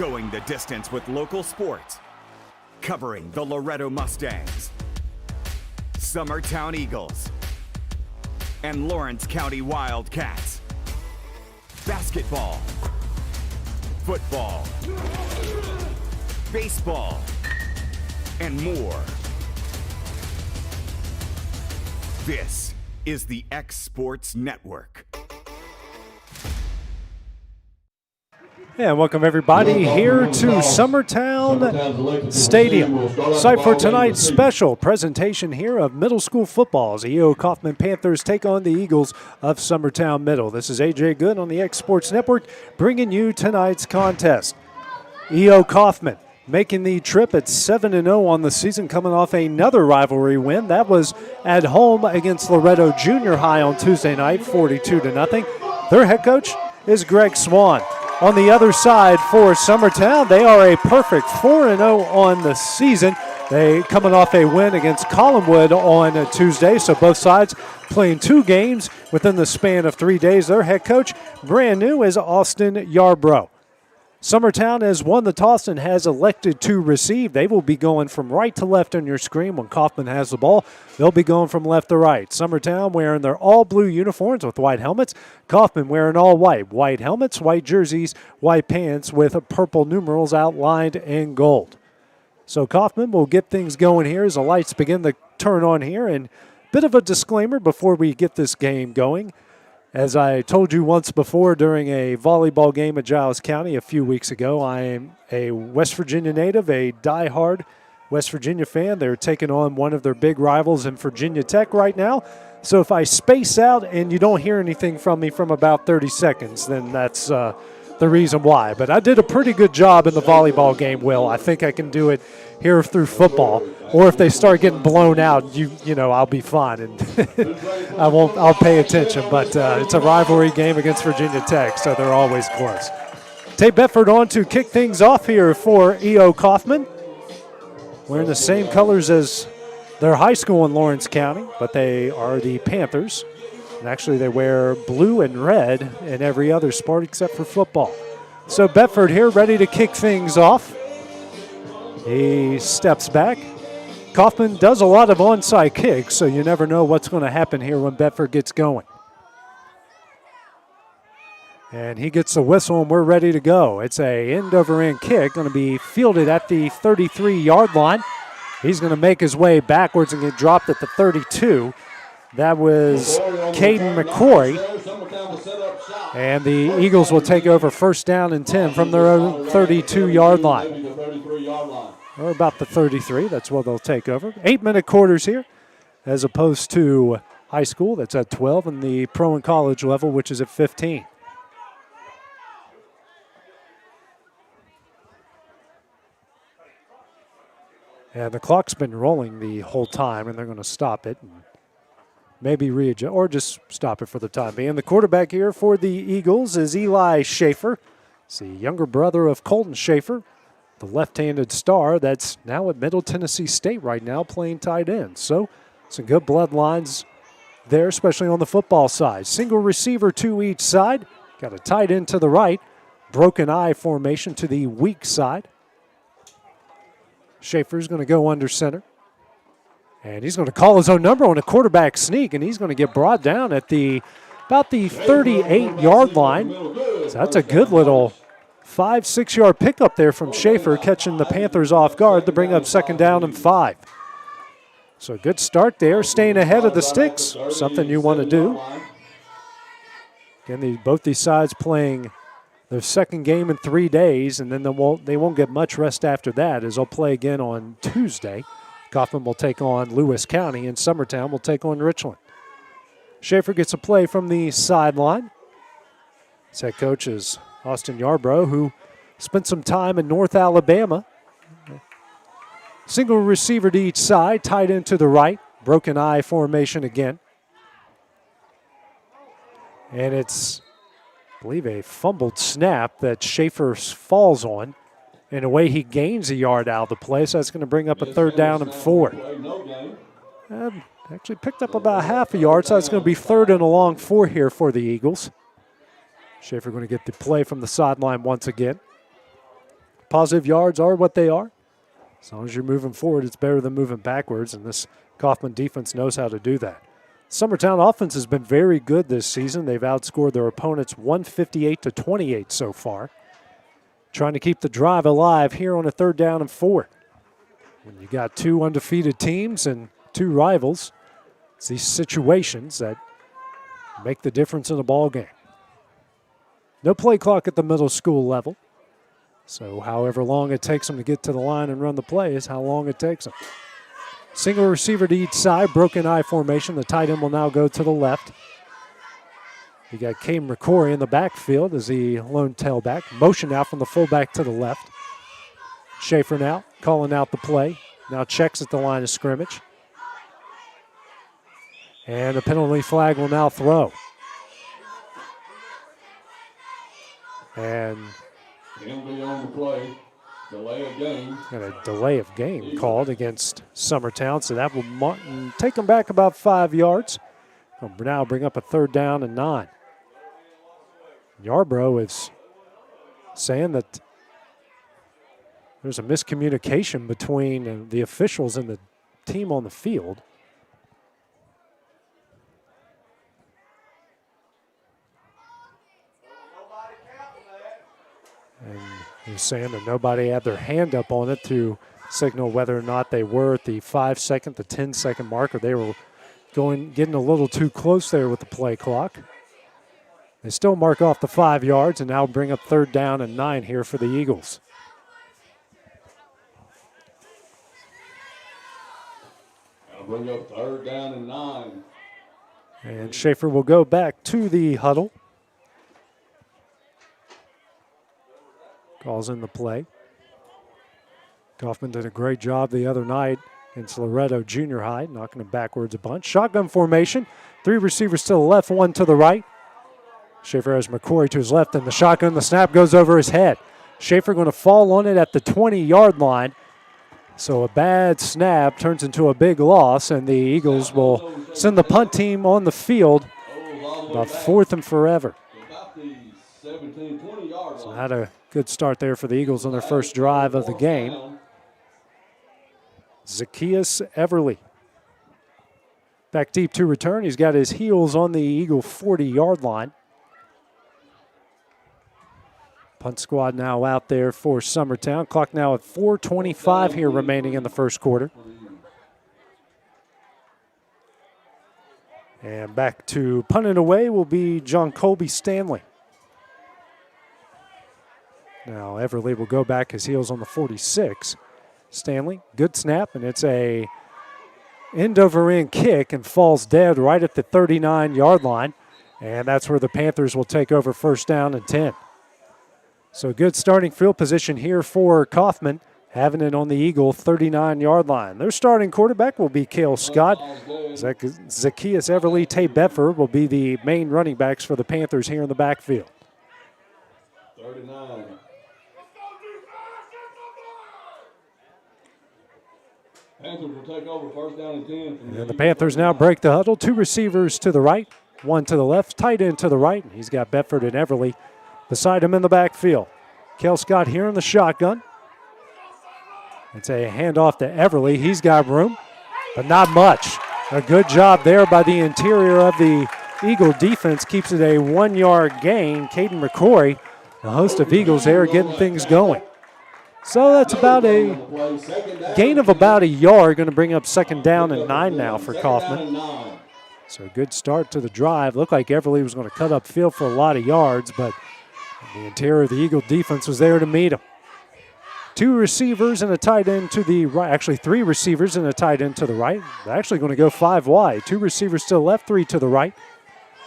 Going the distance with local sports. Covering the Loretto Mustangs, Summertown Eagles, and Lawrence County Wildcats. Basketball, football, baseball, and more. This is the X Sports Network. And welcome everybody here to Summertown Stadium. Site for tonight's special presentation here of middle school football as the EO Coffman Panthers take on the Eagles of Summertown Middle. This is AJ Good on the X Sports Network bringing you tonight's contest. EO Coffman making the trip at 7-0 on the season, coming off another rivalry win. That was at home against Loretto Junior High on Tuesday night, 42-0. Their head coach is Greg Swan. On the other side for Summertown, they are a perfect 4-0 on the season. They coming off a win against Collinwood on Tuesday, so both sides playing 2 games within the span of 3 days. Their head coach, brand new, is Austin Yarbrough. Summertown has won the toss and has elected to receive. They will be going from right to left on your screen when Coffman has the ball. They'll be going from left to right. Summertown wearing their all-blue uniforms with white helmets. Coffman wearing all white. White helmets, white jerseys, white pants with purple numerals outlined in gold. So Coffman will get things going here as the lights begin to turn on here. And a bit of a disclaimer before we get this game going. As I told you once before during a volleyball game at Giles County a few weeks ago, I am a West Virginia native, a diehard West Virginia fan. They're taking on one of their big rivals in Virginia Tech right now. So if I space out and you don't hear anything from me from about 30 seconds, then that's the reason why. But I did a pretty good job in the volleyball game, Will. I think I can do it here through football. Or if they start getting blown out, you know, I'll be fine and I'll pay attention. But it's a rivalry game against Virginia Tech, so they're always close. Tate Bedford on to kick things off here for EO Coffman. Wearing the same colors as their high school in Lawrence County, but they are the Panthers. And actually they wear blue and red in every other sport except for football. So Bedford here ready to kick things off. He steps back. Coffman does a lot of onside kicks, so you never know what's going to happen here when Bedford gets going. And he gets the whistle, and we're ready to go. It's a end-over-end kick, going to be fielded at the 33-yard line. He's going to make his way backwards and get dropped at the 32. That was Caden McCoy. And the Eagles will take over first down and 10 from their own 32-yard line. Or about the 33, that's what they'll take over. 8-minute quarters here, as opposed to high school, that's at 12, and the pro and college level, which is at 15. And the clock's been rolling the whole time, and they're going to stop it. And maybe readjust, or just stop it for the time being. The quarterback here for the Eagles is Eli Schaefer. It's the younger brother of Colton Schaefer, the left-handed star that's now at Middle Tennessee State right now playing tight end. So some good bloodlines there, especially on the football side. Single receiver to each side. Got a tight end to the right. Broken eye formation to the weak side. Schaefer's going to go under center. And he's going to call his own number on a quarterback sneak, and he's going to get brought down at about the 38-yard line. So that's a good little 5-6 yard pickup there from Schaefer, catching the Panthers off guard to bring up second down and 5. So good start there, staying ahead of the sticks, something you want to do. Again, both these sides playing their second game in 3 days, and then they won't get much rest after that, as they'll play again on Tuesday. Coffman will take on Lewis County, and Summertown will take on Richland. Schaefer gets a play from the sideline. His head coach is Austin Yarbrough, who spent some time in North Alabama. Single receiver to each side, tight end to the right. Broken eye formation again. And it's, I believe, a fumbled snap that Schaefer falls on. In a way, he gains a yard out of the play, so that's going to bring up a third down and 4. Actually picked up about half a yard, so it's going to be third and a long 4 here for the Eagles. Schaefer going to get the play from the sideline once again. positive yards are what they are. As long as you're moving forward, it's better than moving backwards, and this Coffman defense knows how to do that. Summertown offense has been very good this season. They've outscored their opponents 158-28 so far. Trying to keep the drive alive here on a 3rd down and 4. When you got 2 undefeated teams and 2 rivals, it's these situations that make the difference in a ball game. No play clock at the middle school level. So however long it takes them to get to the line and run the play is how long it takes them. Single receiver to each side, broken I formation. The tight end will now go to the left. You got Caden McCory in the backfield as the lone tailback. Motion out from the fullback to the left. Schaefer now calling out the play. Now checks at the line of scrimmage. And a penalty flag will now throw. And penalty on the play. Delay of game. And a delay of game called against Summertown, so that will take them back about 5 yards. Will now bring up a 3rd down and 9. Yarbrough is saying that there's a miscommunication between the officials and the team on the field. And he's saying that nobody had their hand up on it to signal whether or not they were at the 5-second, the 10-second mark, or they were getting a little too close there with the play clock. They still mark off the 5 yards and now bring up 3rd down and 9 here for the Eagles. That'll bring up 3rd down and 9. And Schaefer will go back to the huddle. Calls in the play. Coffman did a great job the other night against Loretto Junior High, knocking them backwards a bunch. Shotgun formation. 3 receivers to the left, 1 to the right. Schaefer has McCory to his left, and the shotgun, the snap goes over his head. Schaefer going to fall on it at the 20-yard line. So a bad snap turns into a big loss, and the Eagles will send the punt team on the field about 4th and forever. So had a good start there for the Eagles on their first drive of the game. Zacchaeus Everly back deep to return. He's got his heels on the Eagle 40-yard line. Punt squad now out there for Summertown. Clock now at 4:25 here remaining in the first quarter. And back to punting away will be John Colby Stanley. Now Everly will go back his heels on the 46. Stanley, good snap, and it's a end-over-end kick and falls dead right at the 39-yard line. And that's where the Panthers will take over 1st down and 10. So good starting field position here for Coffman, having it on the Eagle 39-yard line. Their starting quarterback will be Cale Scott. Zacchaeus Everly, Tay Bedford will be the main running backs for the Panthers here in the backfield. 39. Panthers will take over 1st down and 10. And the Panthers now break the huddle. 2 receivers to the right, 1 to the left, tight end to the right. He's got Bedford and Everly beside him in the backfield. Cale Scott here in the shotgun. It's a handoff to Everly. He's got room, but not much. A good job there by the interior of the Eagle defense. Keeps it a 1-yard gain. Caden McCory, the host of Eagles there, getting things going. So that's about a gain of about a yard. Going to bring up 2nd down and 9 now for Coffman. So a good start to the drive. Looked like Everly was going to cut up field for a lot of yards, but the interior of the Eagle defense was there to meet him. 2 receivers and a tight end to the right. Actually, 3 receivers and a tight end to the right. They're actually going to go 5 wide. 2 receivers to the left, 3 to the right.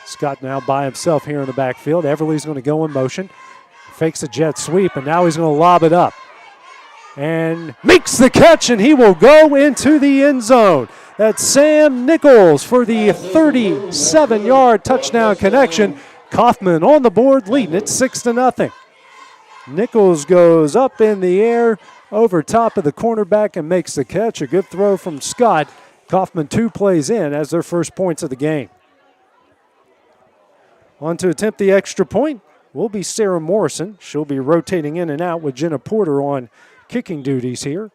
Scott now by himself here in the backfield. Everly's going to go in motion. Fakes a jet sweep, and now he's going to lob it up. And makes the catch, and he will go into the end zone. That's Sam Nichols for the 37-yard touchdown connection. Coffman on the board, leading it 6-0. Nichols goes up in the air over top of the cornerback and makes the catch. A good throw from Scott. Coffman 2 plays in as their first points of the game. On to attempt the extra point will be Sarah Morrison. She'll be rotating in and out with Jenna Porter on kicking duties here.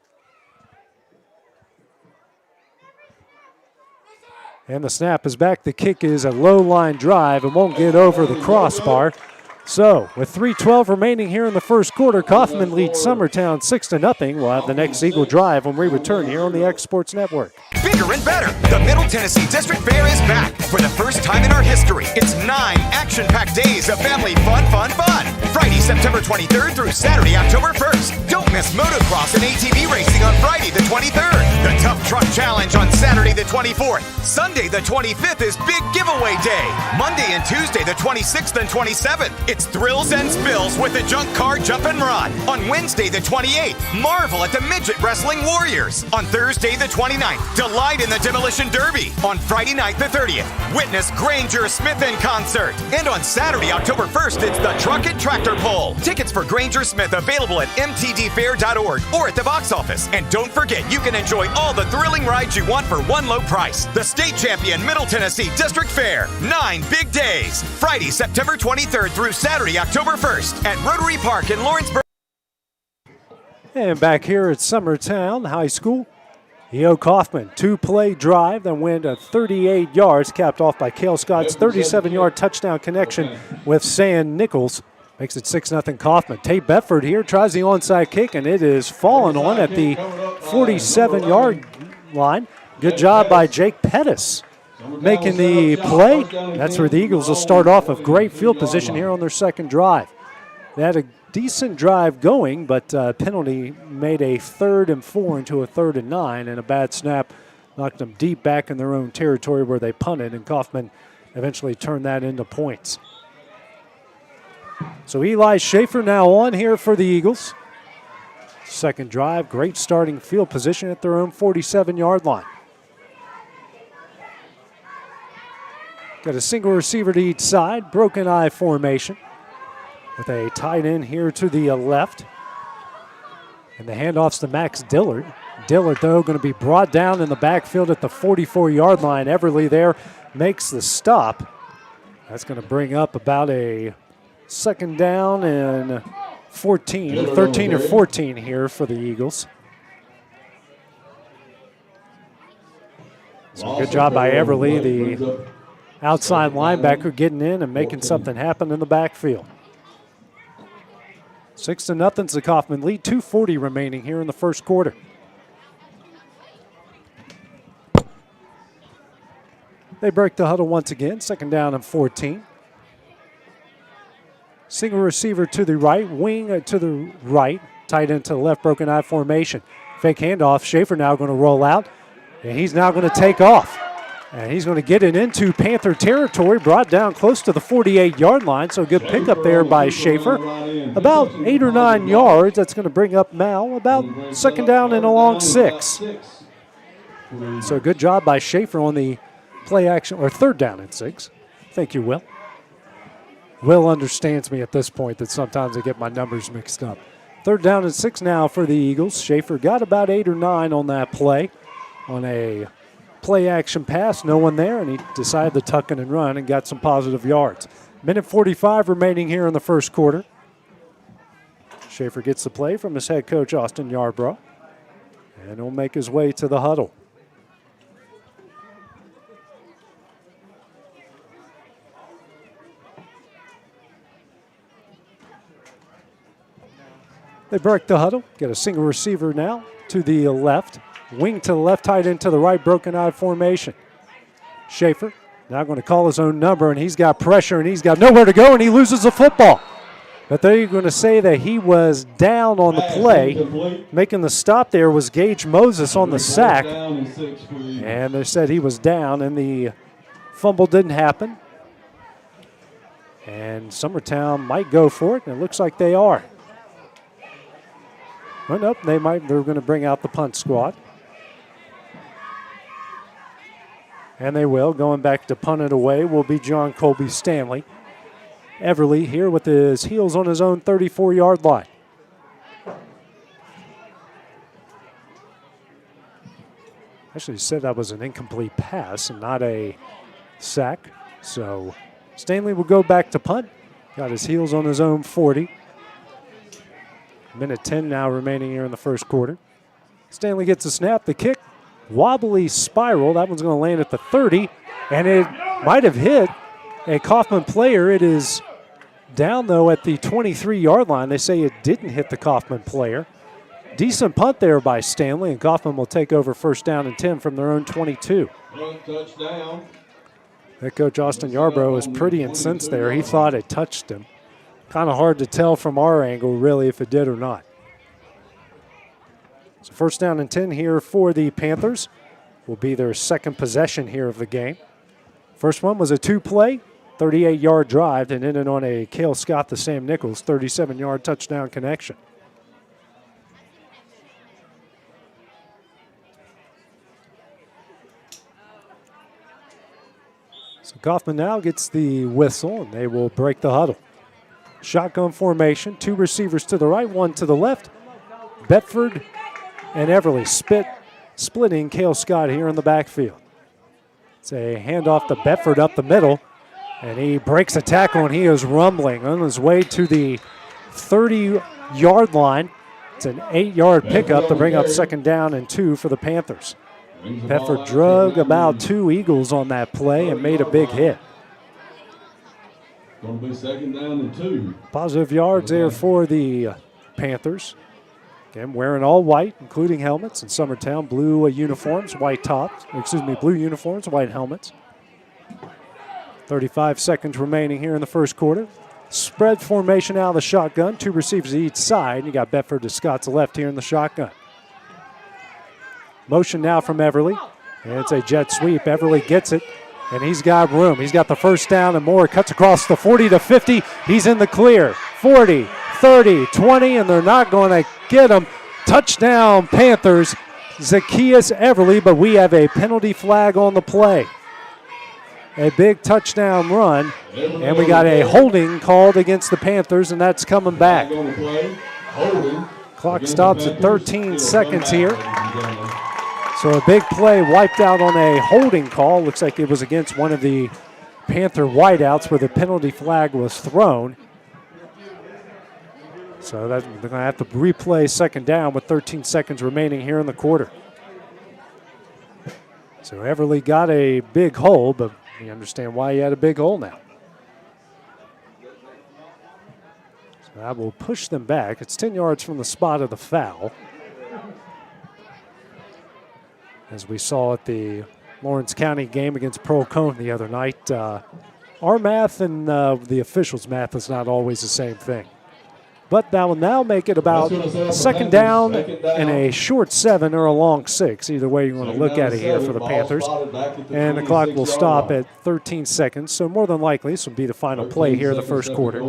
And the snap is back. The kick is a low line drive and won't get over the crossbar. So, with 3:12 remaining here in the first quarter, Coffman leads Summertown 6-0. We'll have the next Eagle Drive when we return here on the X Sports Network. Bigger and better. The Middle Tennessee District Fair is back. For the first time in our history, it's 9 action-packed days of family fun. Friday, September 23rd through Saturday, October 1st. Don't miss motocross and ATV racing on Friday the 23rd. The Tough Truck Challenge on Saturday the 24th. Sunday the 25th is Big Giveaway Day. Monday and Tuesday the 26th and 27th. It's Thrills and Spills with the Junk Car Jump and Run. On Wednesday the 28th, marvel at the Midget Wrestling Warriors. On Thursday the 29th, delight in the Demolition Derby. On Friday night the 30th, witness Granger Smith in concert. And on Saturday, October 1st, it's the Truck and Tractor Pull. Tickets for Granger Smith available at mtdfair.org or at the box office. And don't forget, you can enjoy all the thrilling rides you want for one low price. The state champion Middle Tennessee District Fair. 9 big days. Friday, September 23rd through Saturday, October 1st at Rotary Park in Lawrenceburg. And back here at Summertown High School, E.O. Coffman, 2-play drive, then went 38 yards, capped off by Cale Scott's 37-yard touchdown connection with Sand Nichols. Makes it 6-0 Coffman. Tate Bedford here tries the onside kick, and it is fallen on at the 47-yard line. Good job by Jake Pettis making the play. That's where the Eagles will start off with great field position here on their second drive. They had a decent drive going, but penalty made a 3rd and 4 into a 3rd and 9, and a bad snap knocked them deep back in their own territory where they punted, and Coffman eventually turned that into points. So Eli Schaefer now on here for the Eagles. Second drive, great starting field position at their own 47-yard line. Got a single receiver to each side, broken eye formation with a tight end here to the left. And the handoff's to Max Dillard. Dillard, though, going to be brought down in the backfield at the 44-yard line. Everly there makes the stop. That's going to bring up about a second down and 13 or 14 here for the Eagles. So good job by Everly, the outside linebacker, getting in and making something happen in the backfield. 6-0's the Coffman lead. 2:40 remaining here in the first quarter. They break the huddle once again. Second down and 14. Single receiver to the right, wing to the right, tight end to the left, broken eye formation. Fake handoff. Schaefer now going to roll out, and he's now going to take off. And he's going to get it into Panther territory, brought down close to the 48-yard line. So good pickup there by Schaefer. About 8 or 9 yards. That's going to bring up Mal about second down and along 6. So good job by Schaefer on the play action, or third down and 6. Thank you, Will. Will understands me at this point that sometimes I get my numbers mixed up. Third down and 6 now for the Eagles. Schaefer got about 8 or 9 on that play on a play action pass, no one there, and he decided to tuck in and run and got some positive yards. Minute 45 remaining here in the first quarter. Schaefer gets the play from his head coach, Austin Yarbrough, and he'll make his way to the huddle. They break the huddle, get a single receiver now to the left. Wing to the left, tight end to the right, broken eye formation. Schaefer now going to call his own number, and he's got pressure, and he's got nowhere to go, and he loses the football. But they're going to say that he was down on the play. Making the stop there was Gage Moses on the sack. And they said he was down, and the fumble didn't happen. And Summertown might go for it, and it looks like they are. Well, nope, they're going to bring out the punt squad. And they will. Going back to punt it away will be John Colby Stanley. Everly here with his heels on his own 34-yard line. Actually said that was an incomplete pass and not a sack. So Stanley will go back to punt. Got his heels on his own 40. Minute 10 now remaining here in the first quarter. Stanley gets a snap. The kick, wobbly spiral. That one's going to land at the 30, and it might have hit a Coffman player. It is down, though, at the 23-yard line. They say it didn't hit the Coffman player. Decent punt there by Stanley, and Coffman will take over first down and 10 from their own 22. Touchdown. Head coach Austin Yarbrough was pretty incensed there. He thought it touched him. Kind of hard to tell from our angle, really, if it did or not. So first down and 10 here for the Panthers. Will be their second possession here of the game. First one was a two-play, 38-yard drive, and ended on a Cale Scott to Sam Nichols 37-yard touchdown connection. So Coffman now gets the whistle, and they will break the huddle. Shotgun formation, two receivers to the right, one to the left. Bedford and Everly splitting Cale Scott here in the backfield. It's a handoff to Bedford up the middle, and he breaks a tackle, and he is rumbling on his way to the 30-yard line. It's an 8-yard pickup to bring up second down and 2 for the Panthers. Bedford drug about 2 Eagles on that play and made a big hit. Going to be second down and 2. Positive yards there for the Panthers. Again, wearing all white, including helmets. In Summertown, blue uniforms, white tops. Blue uniforms, white helmets. 35 seconds remaining here in the first quarter. Spread formation out of the shotgun. 2 receivers each side. You got Bedford to Scott's left here in the shotgun. Motion now from Everly. And it's a jet sweep. Everly gets it, and he's got room. He's got the first down and more. Cuts across the 40 to 50. He's in the clear. 40, 30, 20, and they're not going to get him. Touchdown, Panthers. Zacchaeus Everly, but we have a penalty flag on the play. A big touchdown run, and we got a holding called against the Panthers, and that's coming back. Clock stops at 13 seconds here. So a big play wiped out on a holding call. Looks like it was against one of the Panther wideouts where the penalty flag was thrown. So they're going to have to replay second down with 13 seconds remaining here in the quarter. So Everly got a big hole, but you understand why he had a big hole now. So that will push them back. It's 10 yards from the spot of the foul. As we saw at the Lawrence County game against Pearl Cone the other night, our math and the officials' math is not always the same thing. But that will now make it about second down and a short 7 or a long 6. Either way you want to look at it here for the Panthers. And the clock will stop at 13 seconds. So more than likely this will be the final play here in the first quarter.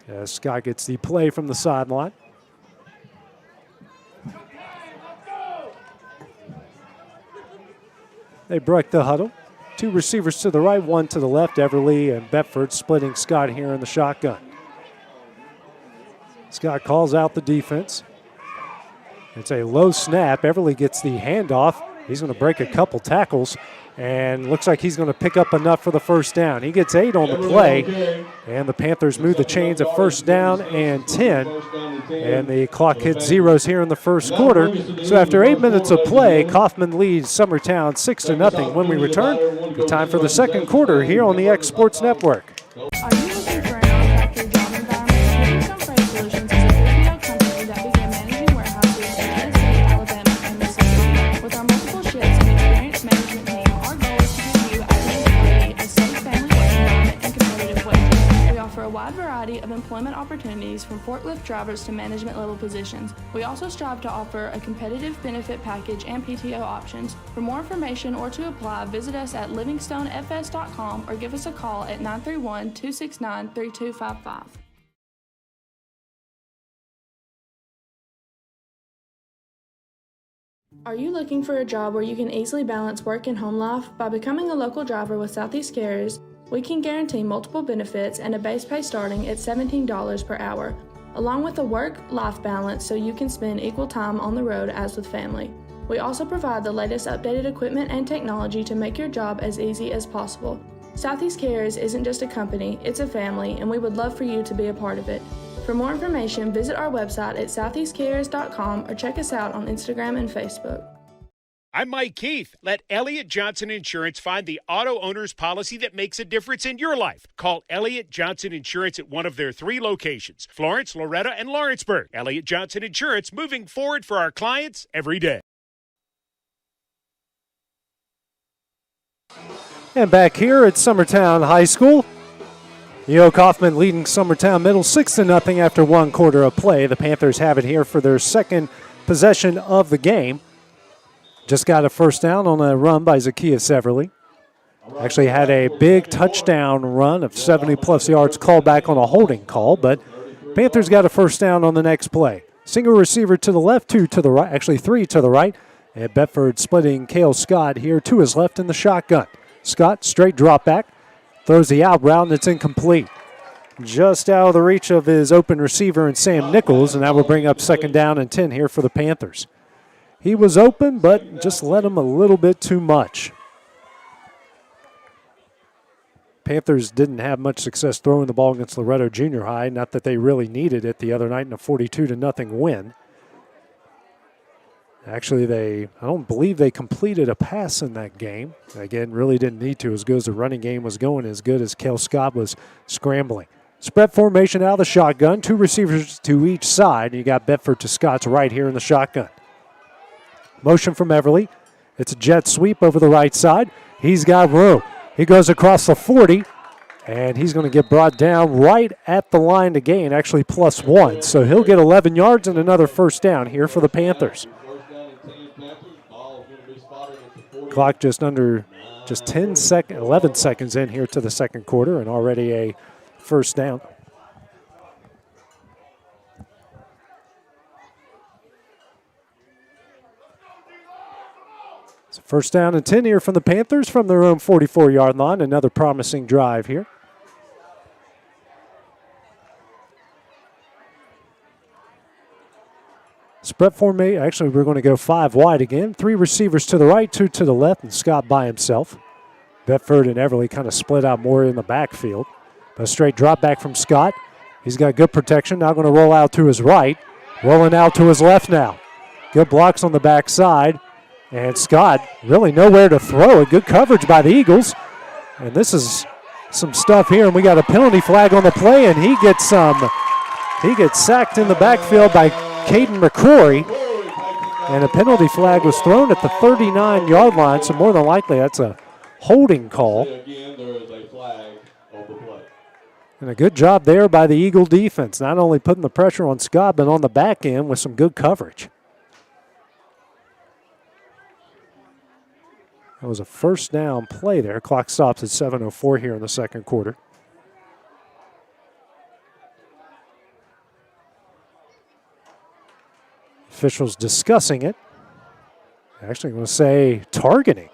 As Scott gets the play from the sideline. They break the huddle. 2 receivers to the right, 1 to the left. Everly and Bedford splitting Scott here in the shotgun. Scott calls out the defense. It's a low snap. Everly gets the handoff. He's going to break a couple tackles, and looks like he's going to pick up enough for the first down. He gets 8 on the play, and the Panthers move the chains at first down and 10. And the clock hits zeros here in the first quarter. So after 8 minutes of play, Coffman leads Summertown 6-0. When we return, the time for the second quarter here on the X Sports Network. Are you looking for a non-factory job environment? Livingstone Freight Solutions is a 3PL company that began managing warehouses in Tennessee, Alabama, and Mississippi. With our multiple shifts and experienced management team, our goal is to give you as an employee a safe family work environment and competitive wages. We offer a wide variety of employment opportunities from forklift drivers to management level positions. We also strive to offer a competitive benefit package and PTO options. For more information or to apply, visit us at livingstonefs.com or give us a call at 931-269-3255. Are you looking for a job where you can easily balance work and home life? By becoming a local driver with Southeast Carriers, we can guarantee multiple benefits and a base pay starting at $17 per hour, along with a work-life balance so you can spend equal time on the road as with family. We also provide the latest updated equipment and technology to make your job as easy as possible. Southeast Cares isn't just a company, it's a family, and we would love for you to be a part of it. For more information, visit our website at southeastcares.com or check us out on Instagram and Facebook. I'm Mike Keith. Let Elliott Johnson Insurance find the auto owner's policy that makes a difference in your life. Call Elliott Johnson Insurance at one of their 3 locations, Florence, Loretto, and Lawrenceburg. Elliott Johnson Insurance, moving forward for our clients every day. And back here at Summertown High School, E.O. Coffman leading Summertown Middle 6-0 after 1 quarter of play. The Panthers have it here for their second possession of the game. Just got a first down on a run by Zacchaeus Everly. Actually had a big touchdown run of 70-plus yards called back on a holding call, but Panthers got a first down on the next play. Single receiver to the left, 2 to the right, actually 3 to the right. And Bedford splitting Cale Scott here to his left in the shotgun. Scott, straight drop back, throws the out route, and it's incomplete. Just out of the reach of his open receiver and Sam Nichols, and that will bring up 2nd down and 10 here for the Panthers. He was open, but just led him a little bit too much. Panthers didn't have much success throwing the ball against Loretto Junior High, not that they really needed it the other night in a 42-0 win. Actually, I don't believe they completed a pass in that game. Again, really didn't need to as good as the running game was going, as good as Cale Scott was scrambling. Spread formation out of the shotgun, 2 receivers to each side. You got Bedford to Scott's right here in the shotgun. Motion from Everly. It's a jet sweep over the right side. He's got room. He goes across the 40, and he's going to get brought down right at the line to gain, actually +1. So he'll get 11 yards and another first down here for the Panthers. Clock just under 11 seconds in here to the second quarter, and already a first down. It's a first down and 10 here from the Panthers from their own 44-yard line. Another promising drive here. Spread formation. Actually, we're going to go 5 wide again. 3 receivers to the right, 2 to the left, and Scott by himself. Bedford and Everly kind of split out more in the backfield. A straight drop back from Scott. He's got good protection. Now going to roll out to his right. Rolling out to his left now. Good blocks on the backside. And Scott really nowhere to throw it. Good coverage by the Eagles. And this is some stuff here. And we got a penalty flag on the play, and he gets sacked in the backfield by Caden McCrory, and a penalty flag was thrown at the 39-yard line, so more than likely that's a holding call. And a good job there by the Eagle defense, not only putting the pressure on Scott, but on the back end with some good coverage. That was a first down play there. Clock stops at 7:04 here in the second quarter. Officials discussing it. Actually, I'm going to say targeting.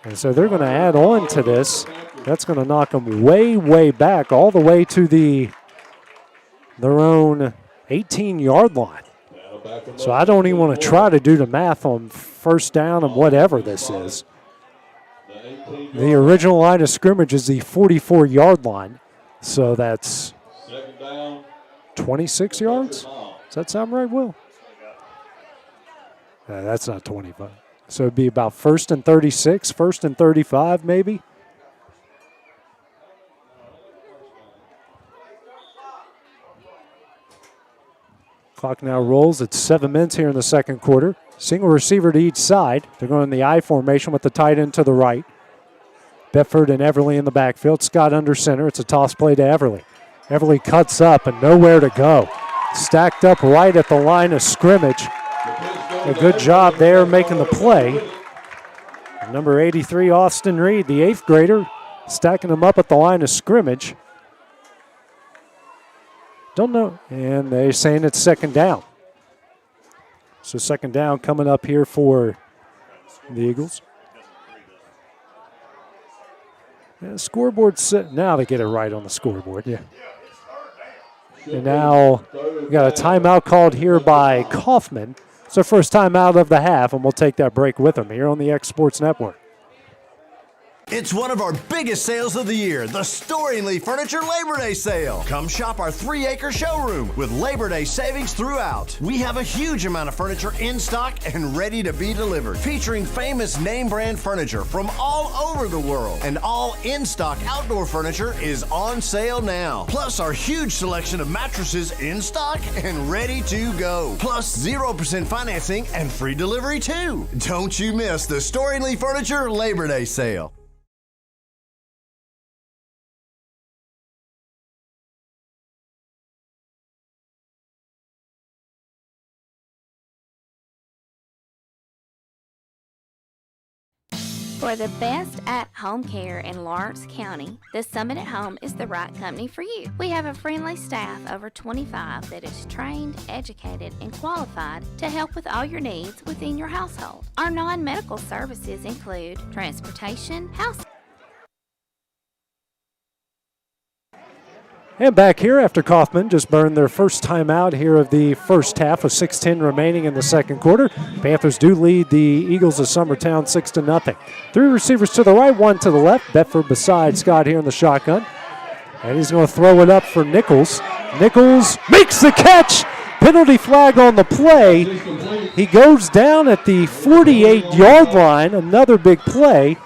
And so they're going to add on to this. That's going to knock them way, way back, all the way to their own 18-yard line. So I don't even want to try to do the math on first down and whatever this is. The original line of scrimmage is the 44-yard line. So that's 26 yards? Does that sound right, Will? That's not 25. So it'd be about 1st and 36, 1st and 35 maybe. Clock now rolls. It's 7 minutes here in the second quarter. Single receiver to each side. They're going in the I formation with the tight end to the right. Bedford and Everly in the backfield. Scott under center. It's a toss play to Everly. Everly cuts up and nowhere to go. Stacked up right at the line of scrimmage. A good job there making the play. Number 83, Austin Reed, the 8th grader, stacking them up at the line of scrimmage. Don't know. And they're saying it's 2nd down. So 2nd down coming up here for the Eagles. Yeah, scoreboard set. Now they get it right on the scoreboard. Yeah. And now we got a timeout called here by Coffman. It's their first timeout of the half, and we'll take that break with them here on the X Sports Network. It's one of our biggest sales of the year, the Storingly Furniture Labor Day Sale. Come shop our 3-acre showroom with Labor Day savings throughout. We have a huge amount of furniture in stock and ready to be delivered, featuring famous name brand furniture from all over the world. And all in-stock outdoor furniture is on sale now. Plus our huge selection of mattresses in stock and ready to go. Plus 0% financing and free delivery too. Don't you miss the Storingly Furniture Labor Day Sale. For the best at-home care in Lawrence County, the Summit at Home is the right company for you. We have a friendly staff over 25 that is trained, educated, and qualified to help with all your needs within your household. Our non-medical services include transportation, house. And back here after Coffman just burned their first time out here of the first half with 6:10 remaining in the second quarter. Panthers do lead the Eagles of Summertown 6-0. 3 receivers to the right, 1 to the left. Bedford beside Scott here in the shotgun. And he's going to throw it up for Nichols. Nichols makes the catch. Penalty flag on the play. He goes down at the 48-yard line. Another big play.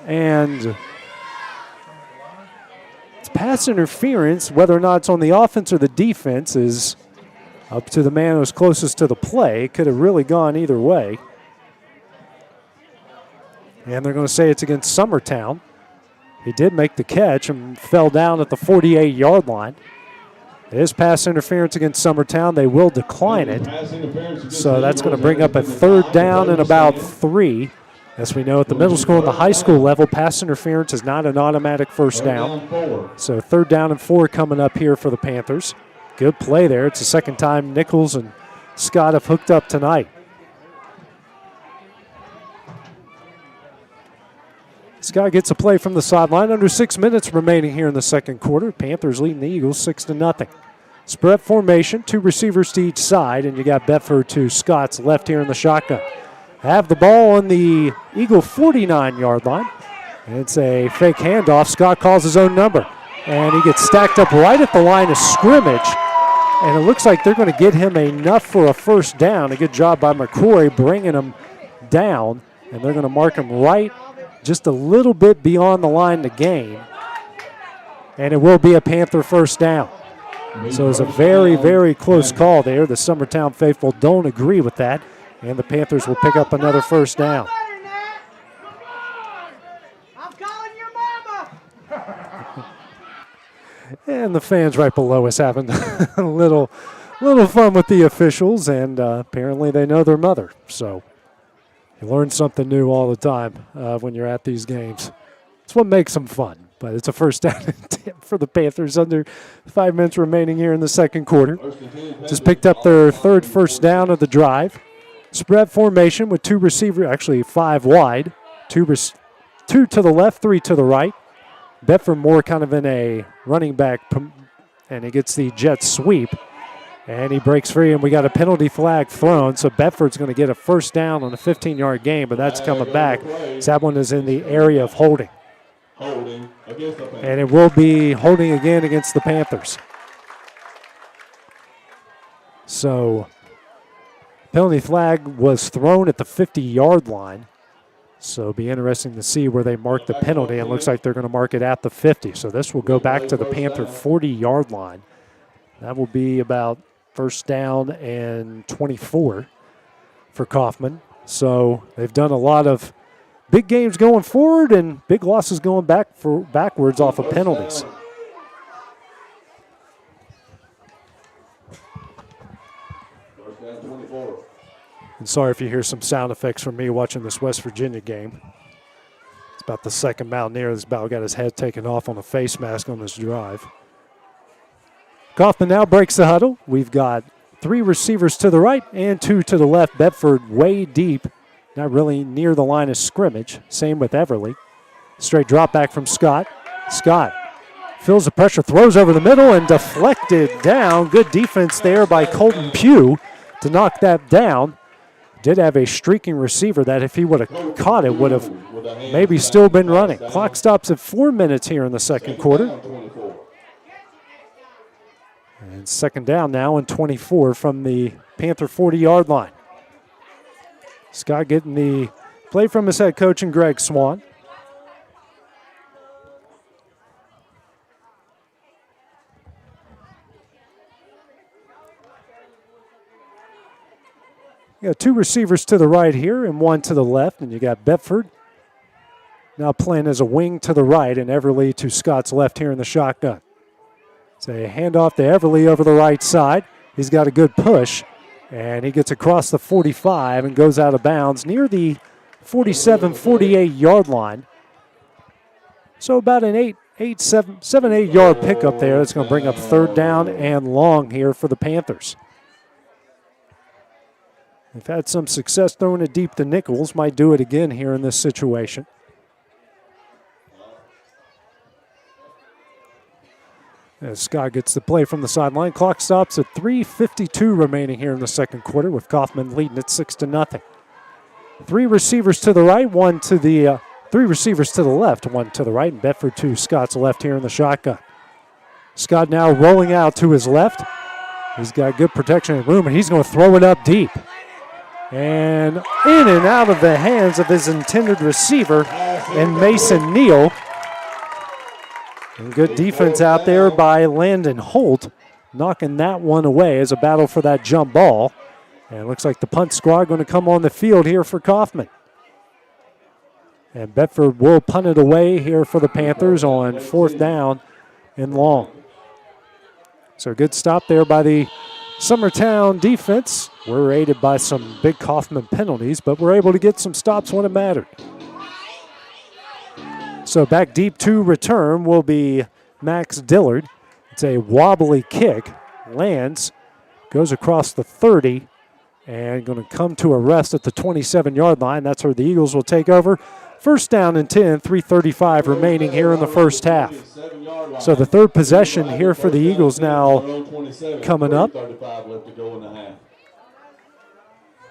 And pass interference, whether or not it's on the offense or the defense, is up to the man who's closest to the play. It could have really gone either way. And they're going to say it's against Summertown. He did make the catch and fell down at the 48-yard line. It is pass interference against Summertown. They will decline it. So that's going to bring up a 3rd down and about 3. As we know, at the middle school and the high school level, pass interference is not an automatic first down. So 3rd down and 4 coming up here for the Panthers. Good play there. It's the second time Nichols and Scott have hooked up tonight. Scott gets a play from the sideline. Under 6 minutes remaining here in the second quarter. Panthers leading the Eagles 6-0. Spread formation, 2 receivers to each side, and you got Bedford to Scott's left here in the shotgun. Have the ball on the Eagle 49-yard line. And it's a fake handoff. Scott calls his own number. And he gets stacked up right at the line of scrimmage. And it looks like they're going to get him enough for a first down. A good job by McCrory bringing him down. And they're going to mark him right just a little bit beyond the line to gain. And it will be a Panther first down. So it was a very, very close call there. The Summertown faithful don't agree with that. And the Panthers will pick up another first down. I'm calling your mama. And the fans right below us having a little fun with the officials, and apparently they know their mother. So you learn something new all the time when you're at these games. It's what makes them fun. But it's a first down and 10 for the Panthers under 5 minutes remaining here in the second quarter. Just picked up their 3rd first down of the drive. Spread formation with 2 receivers, actually 5 wide. 2 to the left, 3 to the right. Bedford more kind of in a running back, and he gets the jet sweep. And he breaks free, and we got a penalty flag thrown. So Bedford's going to get a first down on a 15-yard gain, but that's coming back. So that one is in the area of holding. And it will be holding again against the Panthers. So penalty flag was thrown at the 50-yard line. So it'll be interesting to see where they mark the penalty. It looks like they're going to mark it at the 50. So this will go back to the Panther 40-yard line. That will be about first down and 24 for Coffman. So they've done a lot of big games going forward and big losses going backwards off of penalties. And sorry if you hear some sound effects from me watching this West Virginia game. It's about the second Mountaineer that's about got his head taken off on a face mask on this drive. Coffman now breaks the huddle. We've got 3 receivers to the right and 2 to the left. Bedford way deep, not really near the line of scrimmage. Same with Everly. Straight drop back from Scott. Scott feels the pressure, throws over the middle and deflected down. Good defense there by Colton Pugh to knock that down. did have a streaking receiver that if he would have caught it would have maybe still been running. Clock stops at 4 minutes here in the second quarter. And second down now and 24 from the Panther 40-yard line. Scott getting the play from his head coach and Greg Swan. You got two receivers to the right here and one to the left, and you got Bedford now playing as a wing to the right and Everly to Scott's left here in the shotgun. It's a handoff to Everly over the right side. He's got a good push, and he gets across the 45 and goes out of bounds near the 47, 48-yard line. So about an 7-8 yard pickup there. That's going to bring up third down and long here for the Panthers. They've had some success throwing it deep to Nichols. Might do it again here in this situation. As Scott gets the play from the sideline. Clock stops at 3:52 remaining here in the second quarter with Coffman leading it 6-0. Three receivers to the right, three receivers to the left, one to the right, and Bedford to Scott's left here in the shotgun. Scott now rolling out to his left. He's got good protection and room, and he's going to throw it up deep. And in and out of the hands of his intended receiver and Mason Neal. And good defense out there by Landon Holt, knocking that one away as a battle for that jump ball. And it looks like the punt squad going to come on the field here for Coffman. And Bedford will punt it away here for the Panthers on fourth down and long. So a good stop there by the Summertown defense. We're aided by some big Coffman penalties, but we're able to get some stops when it mattered. So back deep to return will be Max Dillard. It's a wobbly kick, lands, goes across the 30, and going to come to a rest at the 27-yard line. That's where the Eagles will take over. First down and 10, 3:35 remaining here in the first half. So the third possession here for the Eagles now coming up.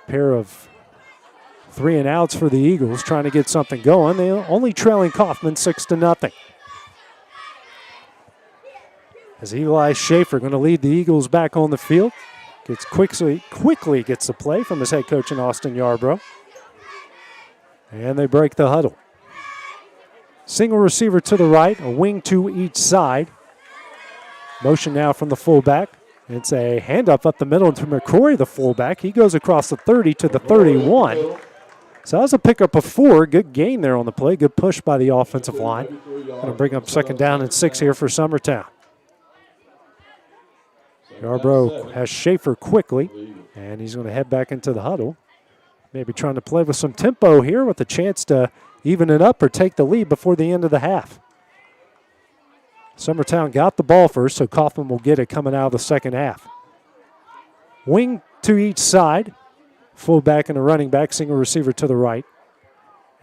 Pair of 3 and outs for the Eagles trying to get something going. They're only trailing Coffman 6-0. As Eli Schaefer going to lead the Eagles back on the field. Gets quickly gets the play from his head coach in Austin Yarbrough. And they break the huddle. Single receiver to the right, a wing to each side. Motion now from the fullback. It's a handoff up the middle to McCrory, the fullback. He goes across the 30 to the 31. So that was a pickup of 4. Good gain there on the play. Good push by the offensive line. Going to bring up second down and 6 here for Summertown. Yarbrough has Schaefer quickly, and he's going to head back into the huddle. Maybe trying to play with some tempo here with a chance to even it up or take the lead before the end of the half. Summertown got the ball first, so Coffman will get it coming out of the second half. Wing to each side. Fullback and a running back, single receiver to the right.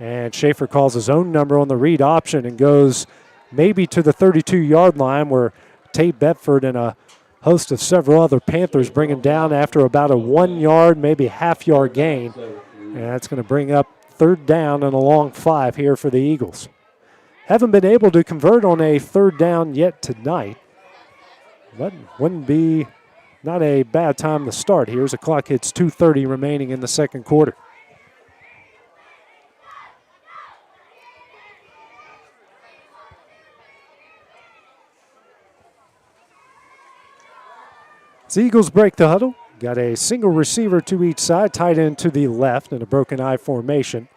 And Schaefer calls his own number on the read option and goes maybe to the 32-yard line where Tate Bedford and a host of several other Panthers bring him down after about a 1 yard, maybe half-yard gain. And that's going to bring up third down and a long 5 here for the Eagles. Haven't been able to convert on a third down yet tonight, but wouldn't be not a bad time to start here as the clock hits 2:30 remaining in the second quarter. The Eagles break the huddle. Got a single receiver to each side, tight end to the left in a broken I formation.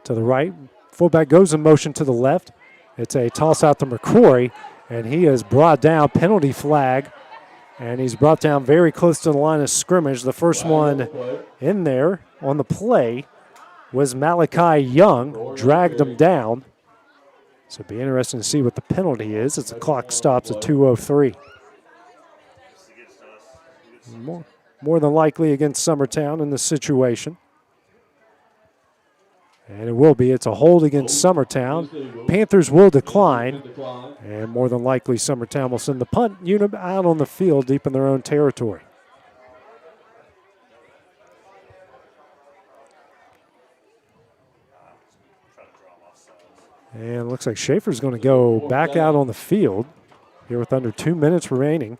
To the right, fullback goes in motion to the left. It's a toss out to McCrory, and he is brought down, penalty flag, and he's brought down very close to the line of scrimmage. The first one in there on the play was Malachi Young, dragged him down. So it'll be interesting to see what the penalty is as the clock stops at 2:03. More than likely against Summertown in this situation. And it will be. It's a hold against Summertown. Panthers will decline. And more than likely Summertown will send the punt unit out on the field deep in their own territory. And looks like Schaefer's going to go back out on the field here with under 2 minutes remaining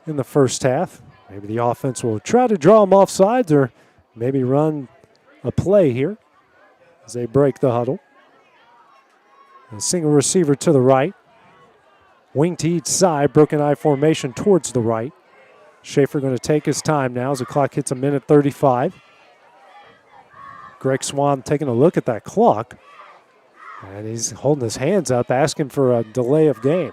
in the first half. Maybe the offense will try to draw them off sides or maybe run a play here as they break the huddle. A single receiver to the right. Wing to each side, broken I formation towards the right. Schaefer going to take his time now as the clock hits 1:35. Greg Swan taking a look at that clock. And he's holding his hands up, asking for a delay of game.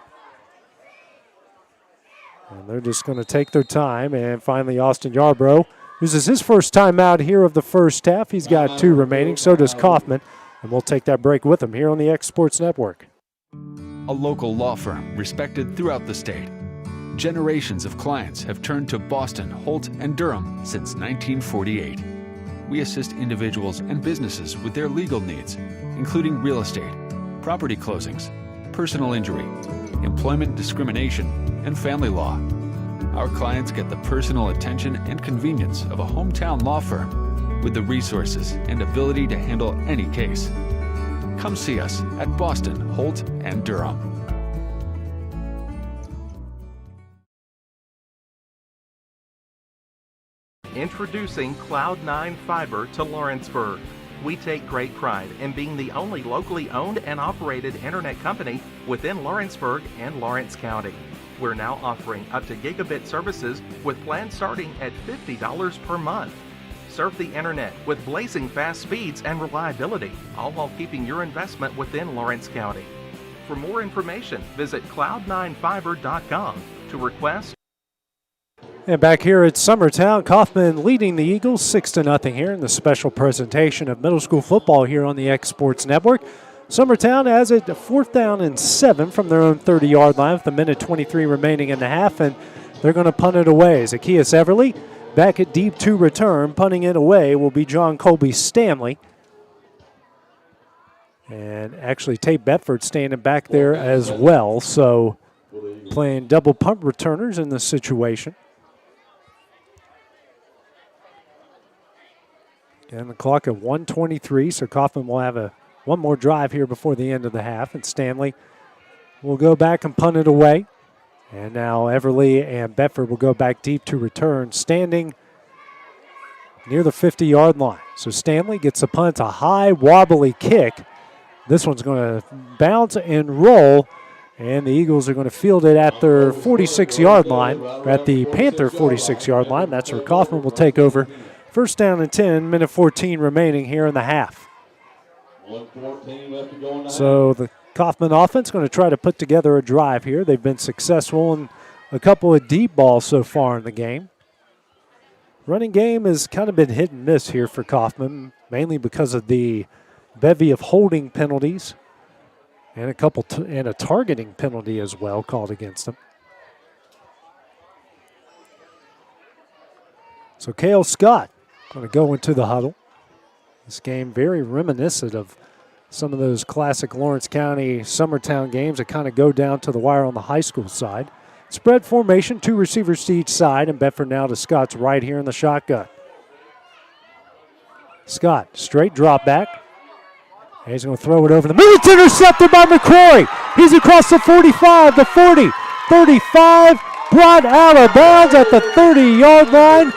And they're just going to take their time. And finally, Austin Yarbrough uses his first time out here of the first half. He's got 2 remaining. So does Coffman. And we'll take that break with him here on the X Sports Network. A local law firm respected throughout the state. Generations of clients have turned to Boston, Holt, and Durham since 1948. We assist individuals and businesses with their legal needs, including real estate, property closings, personal injury, employment discrimination, and family law. Our clients get the personal attention and convenience of a hometown law firm with the resources and ability to handle any case. Come see us at Boston, Holt, and Durham. Introducing Cloud9 Fiber to Lawrenceburg. We take great pride in being the only locally owned and operated internet company within Lawrenceburg and Lawrence County. We're now offering up to gigabit services with plans starting at $50 per month. Surf the internet with blazing fast speeds and reliability, all while keeping your investment within Lawrence County. For more information, visit cloud9fiber.com to request. And back here at Summertown, Coffman leading the Eagles 6-0 here in the special presentation of middle school football here on the X Sports Network. Summertown has it 4th down and 7 from their own 30-yard line with 1:23 remaining in the half, and they're going to punt it away. Zacchaeus Everly back at deep to return. Punting it away will be John Colby Stanley. And actually Tate Bedford standing back there as well, so playing double punt returners in this situation. And the clock at 1:23, so Coffman will have one more drive here before the end of the half, and Stanley will go back and punt it away. And now Everly and Bedford will go back deep to return, standing near the 50-yard line. So Stanley gets the punt, a high, wobbly kick. This one's going to bounce and roll, and the Eagles are going to field it at their 46-yard line, at the Panther 46-yard line. That's where Coffman will take over. 1st down and 10, 1:14 remaining here in the half. So the Coffman offense going to try to put together a drive here. They've been successful in a couple of deep balls so far in the game. Running game has kind of been hit and miss here for Coffman, mainly because of the bevy of holding penalties and a targeting penalty as well called against them. So Cale Scott going to go into the huddle. This game very reminiscent of some of those classic Lawrence County Summertown games that kind of go down to the wire on the high school side. Spread formation, 2 receivers to each side, and Bedford now to Scott's right here in the shotgun. Scott, straight drop back. And he's going to throw it over the middle. It's intercepted by McCrory. He's across the 45, the 40, 35, brought out of bounds at the 30-yard line.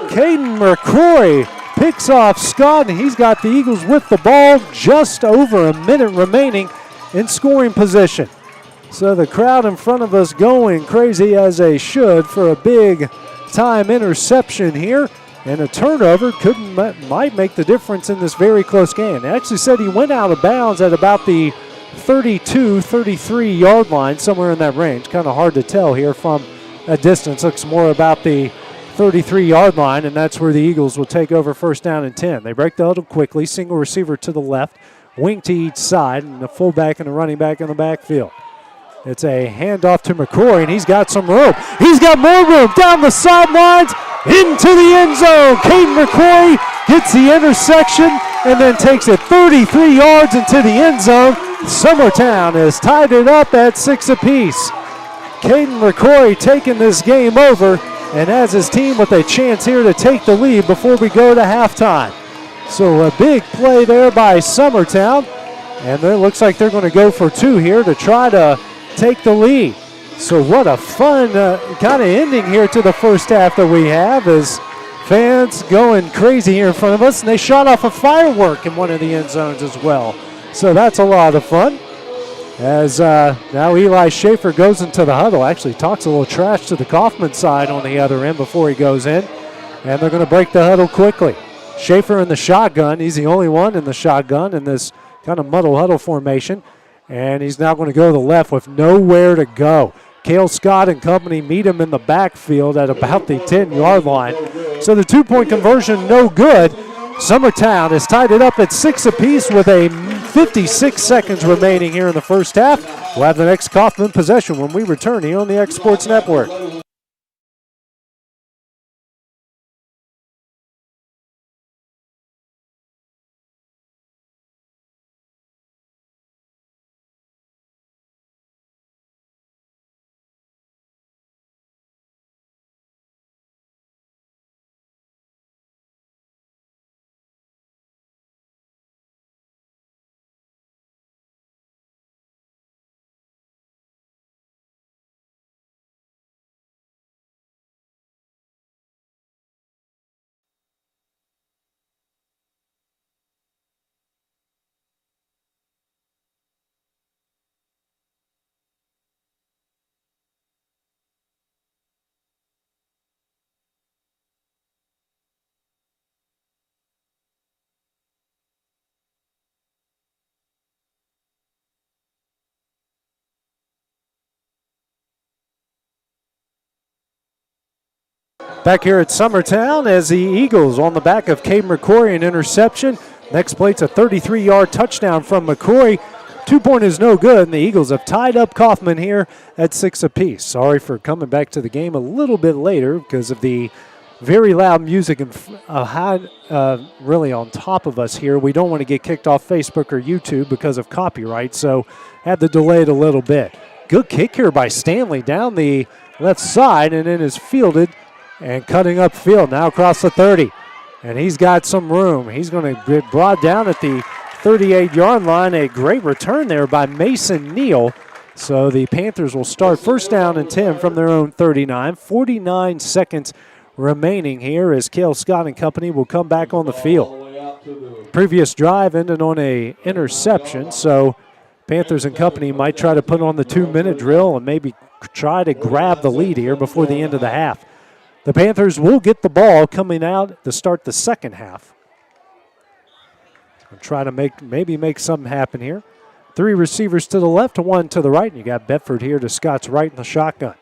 Caden McCrory picks off Scott, and he's got the Eagles with the ball, just over a minute remaining in scoring position. So the crowd in front of us going crazy as they should for a big time interception here, and a turnover might make the difference in this very close game. They actually said he went out of bounds at about the 32, 33-yard line, somewhere in that range. Kind of hard to tell here from a distance. Looks more about the 33-yard line, and that's where the Eagles will take over 1st down and 10. They break the huddle quickly, single receiver to the left, wing to each side, and a fullback and a running back in the backfield. It's a handoff to McCrory, and he's got some room. He's got more room down the sidelines, into the end zone. Caden McCrory gets the intersection and then takes it 33 yards into the end zone. Summertown has tied it up at 6 apiece. Caden McCrory taking this game over and has his team with a chance here to take the lead before we go to halftime. So a big play there by Summertown. And it looks like they're going to go for two here to try to take the lead. So what a fun kind of ending here to the first half that we have, as fans going crazy here in front of us. And they shot off a firework in one of the end zones as well. So that's a lot of fun. As now Eli Schaefer goes into the huddle, actually talks a little trash to the Coffman side on the other end before he goes in. And they're going to break the huddle quickly. Schaefer in the shotgun. He's the only one in the shotgun in this kind of muddle huddle formation. And he's now going to go to the left with nowhere to go. Cale Scott and company meet him in the backfield at about the 10-yard line. So the two-point conversion, no good. Summertown has tied it up at 6 apiece with a 56 seconds remaining here in the first half. We'll have the next Coffman possession when we return here on the X Sports Network. Back here at Summertown as the Eagles on the back of Cade McCrory, an interception. Next plate's a 33-yard touchdown from McCrory. 2-point is no good, and the Eagles have tied up Coffman here at 6 apiece. Sorry for coming back to the game a little bit later because of the very loud music and really on top of us here. We don't want to get kicked off Facebook or YouTube because of copyright, so had to delay it a little bit. Good kick here by Stanley down the left side, and then is fielded and cutting upfield now across the 30. And he's got some room. He's going to get brought down at the 38-yard line. A great return there by Mason Neal. So the Panthers will start first down and 10 from their own 39. 49 seconds remaining here as Cale Scott and company will come back on the field. Previous drive ended on a interception, so Panthers and company might try to put on the 2-minute drill and maybe try to grab the lead here before the end of the half. The Panthers will get the ball coming out to start the second half. We'll try to make something happen here. 3 receivers to the left, 1 to the right, and you got Bedford here to Scott's right in the shotgun.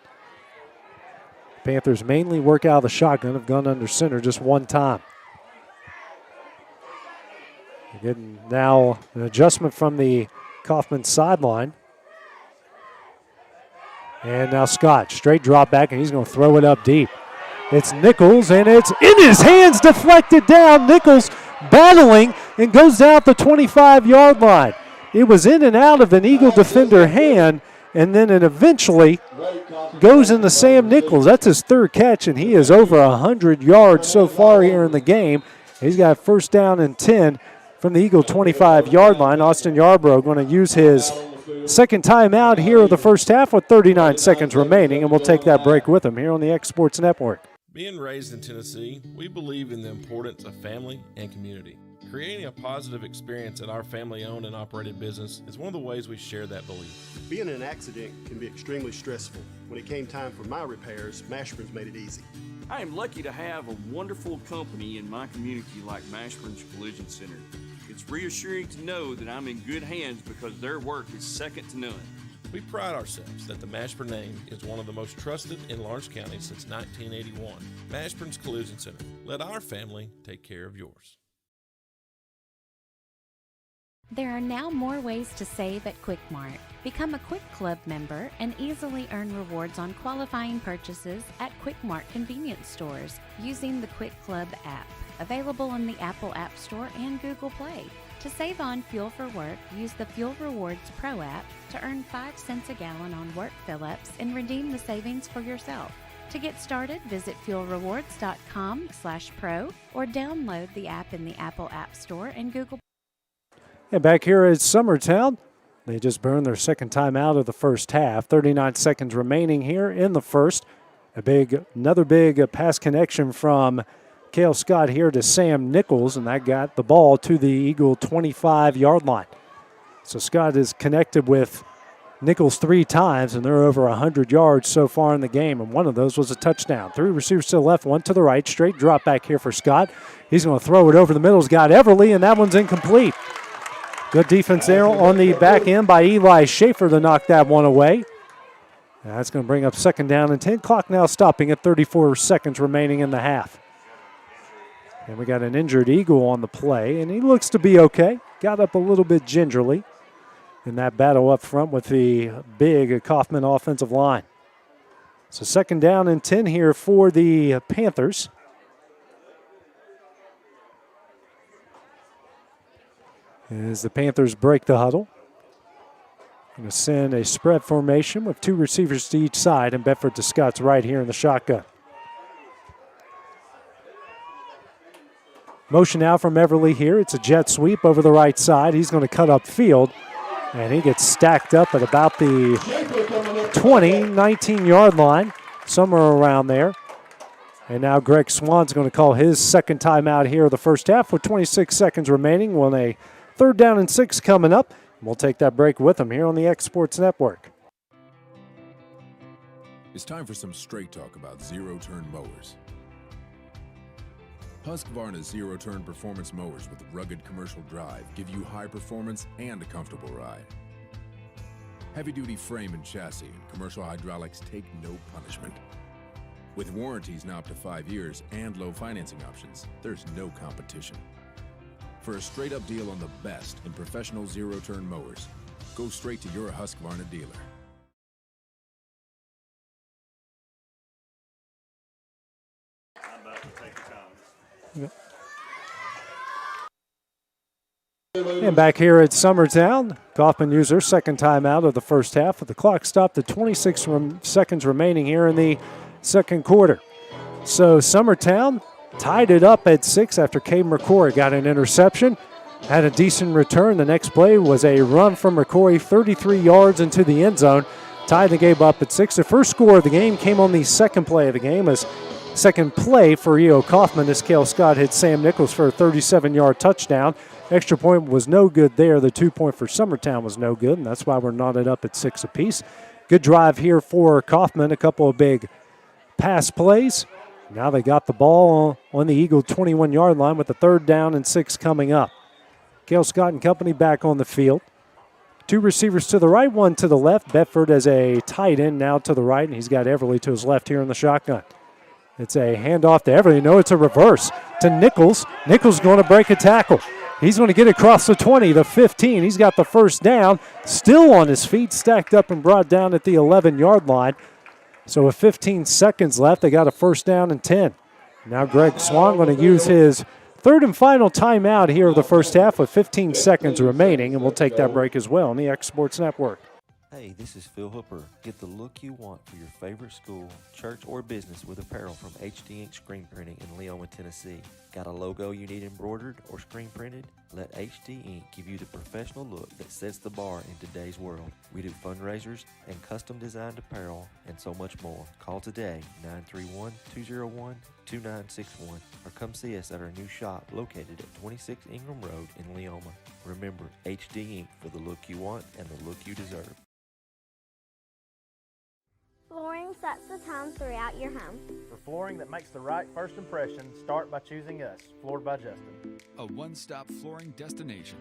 Panthers mainly work out of the shotgun, have gone under center just one time. Getting now an adjustment from the Coffman sideline. And now Scott, straight drop back, and he's going to throw it up deep. It's Nichols, and it's in his hands, deflected down. Nichols battling and goes down the 25-yard line. It was in and out of an Eagle defender hand, and then it eventually goes into Sam Nichols. That's his third catch, and he is over 100 yards so far here in the game. He's got first down and 10 from the Eagle 25-yard line. Austin Yarbrough going to use his second timeout here of the first half with 39 seconds remaining, and we'll take that break with him here on the X Sports Network. Being raised in Tennessee, we believe in the importance of family and community. Creating a positive experience at our family-owned and operated business is one of the ways we share that belief. Being in an accident can be extremely stressful. When it came time for my repairs, Mashburn's made it easy. I am lucky to have a wonderful company in my community like Mashburn's Collision Center. It's reassuring to know that I'm in good hands because their work is second to none. We pride ourselves that the Mashburn name is one of the most trusted in Lawrence County since 1981. Mashburn's Collision Center. Let our family take care of yours. There are now more ways to save at Quick Mart. Become a Quick Club member and easily earn rewards on qualifying purchases at Quick Mart convenience stores using the Quick Club app, available in the Apple App Store and Google Play. To save on fuel for work, use the Fuel Rewards Pro app to earn 5 cents a gallon on work fill-ups and redeem the savings for yourself. To get started, visit fuelrewards.com/pro or download the app in the Apple App Store and Google Play. And back here at Summertown, they just burned their second time out of the first half. 39 seconds remaining here in the first. Another big pass connection from Cale Scott here to Sam Nichols, and that got the ball to the Eagle 25-yard line. So Scott is connected with Nichols 3 times, and they're over 100 yards so far in the game, and one of those was a touchdown. 3 receivers to the left, 1 to the right. Straight drop back here for Scott. He's going to throw it over the middle. He's got Everly, and that one's incomplete. Good defense there on the back end by Eli Schaefer to knock that one away. That's going to bring up 2nd down and 10. Clock now stopping at 34 seconds remaining in the half. And we got an injured Eagle on the play, and he looks to be okay. Got up a little bit gingerly in that battle up front with the big Coffman offensive line. So 2nd down and 10 here for the Panthers. As the Panthers break the huddle. Going to send a spread formation with 2 receivers to each side, and Bedford to Scott's right here in the shotgun. Motion out from Everly here. It's a jet sweep over the right side. He's going to cut up field, and he gets stacked up at about the 19-yard line, somewhere around there. And now Greg Swan's going to call his 2nd timeout here of the first half with 26 seconds remaining. When a 3rd down and 6 coming up. We'll take that break with him here on the X Sports Network. It's time for some straight talk about zero-turn mowers. Husqvarna's zero-turn performance mowers with rugged commercial drive give you high performance and a comfortable ride. Heavy-duty frame and chassis and commercial hydraulics take no punishment. With warranties now up to 5 years and low financing options, there's no competition. For a straight-up deal on the best in professional zero-turn mowers, go straight to your Husqvarna dealer. And back here at Summertown, Coffman used their 2nd timeout of the first half, with the clock stopped at 26 seconds remaining here in the 2nd quarter. So Summertown tied it up at 6 after Cade McCoy got an interception, had a decent return. The next play was a run from McCoy 33 yards into the end zone, tied the game up at 6. The first score of the game came on the 2nd play of the game, as 2nd play for E.O. Coffman as Cale Scott hit Sam Nichols for a 37-yard touchdown. Extra point was no good there. The 2-point for Summertown was no good, and that's why we're knotted up at 6 apiece. Good drive here for Coffman, a couple of big pass plays. Now they got the ball on the Eagle 21-yard line with the 3rd down and 6 coming up. Cale Scott and company back on the field. 2 receivers to the right, 1 to the left. Bedford as a tight end now to the right, and he's got Everly to his left here in the shotgun. It's a handoff to Everly. No, it's a reverse to Nichols. Nichols going to break a tackle. He's going to get across the 20, the 15. He's got the 1st down, still on his feet, stacked up and brought down at the 11-yard line. So with 15 seconds left, they got a 1st down and 10. Now Greg Swan going to use his 3rd and final timeout here of the first half with 15 seconds remaining, and we'll take that break as well on the X Sports Network. Hey, this is Phil Hooper. Get the look you want for your favorite school, church, or business with apparel from HD Ink Screen Printing in Leoma, Tennessee. Got a logo you need embroidered or screen printed? Let HD Ink give you the professional look that sets the bar in today's world. We do fundraisers and custom designed apparel and so much more. Call today, 931-201-2961, or come see us at our new shop located at 26 Ingram Road in Leoma. Remember, HD Ink for the look you want and the look you deserve. Flooring sets the tone throughout your home. For flooring that makes the right first impression, start by choosing us, Floored by Justin. A one-stop flooring destination.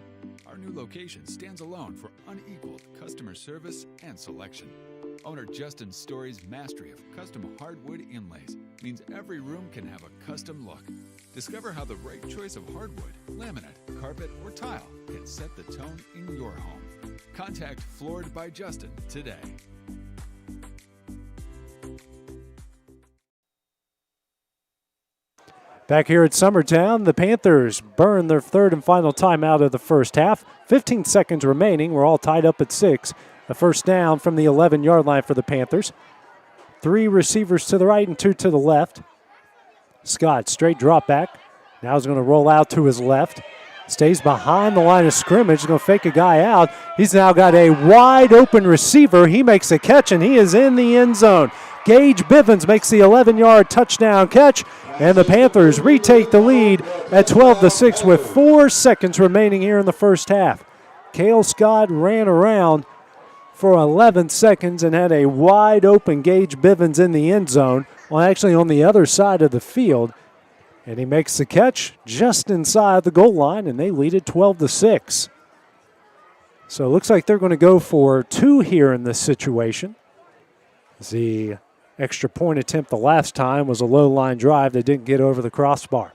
Our new location stands alone for unequaled customer service and selection. Owner Justin Story's mastery of custom hardwood inlays means every room can have a custom look. Discover how the right choice of hardwood, laminate, carpet, or tile can set the tone in your home. Contact Floored by Justin today. Back here at Summertown, the Panthers burn their 3rd and final timeout of the first half. 15 seconds remaining. We're all tied up at 6. A 1st down from the 11-yard line for the Panthers. 3 receivers to the right and 2 to the left. Scott, straight drop back. Now he's going to roll out to his left. Stays behind the line of scrimmage. He's going to fake a guy out. He's now got a wide open receiver. He makes a catch, and he is in the end zone. Gage Bivens makes the 11-yard touchdown catch, and the Panthers retake the lead at 12-6 with 4 seconds remaining here in the first half. Cale Scott ran around for 11 seconds and had a wide open Gage Bivens in the end zone, well, actually on the other side of the field. And he makes the catch just inside the goal line, and they lead it 12-6. So it looks like they're going to go for 2 here in this situation. The extra point attempt the last time was a low line drive that didn't get over the crossbar.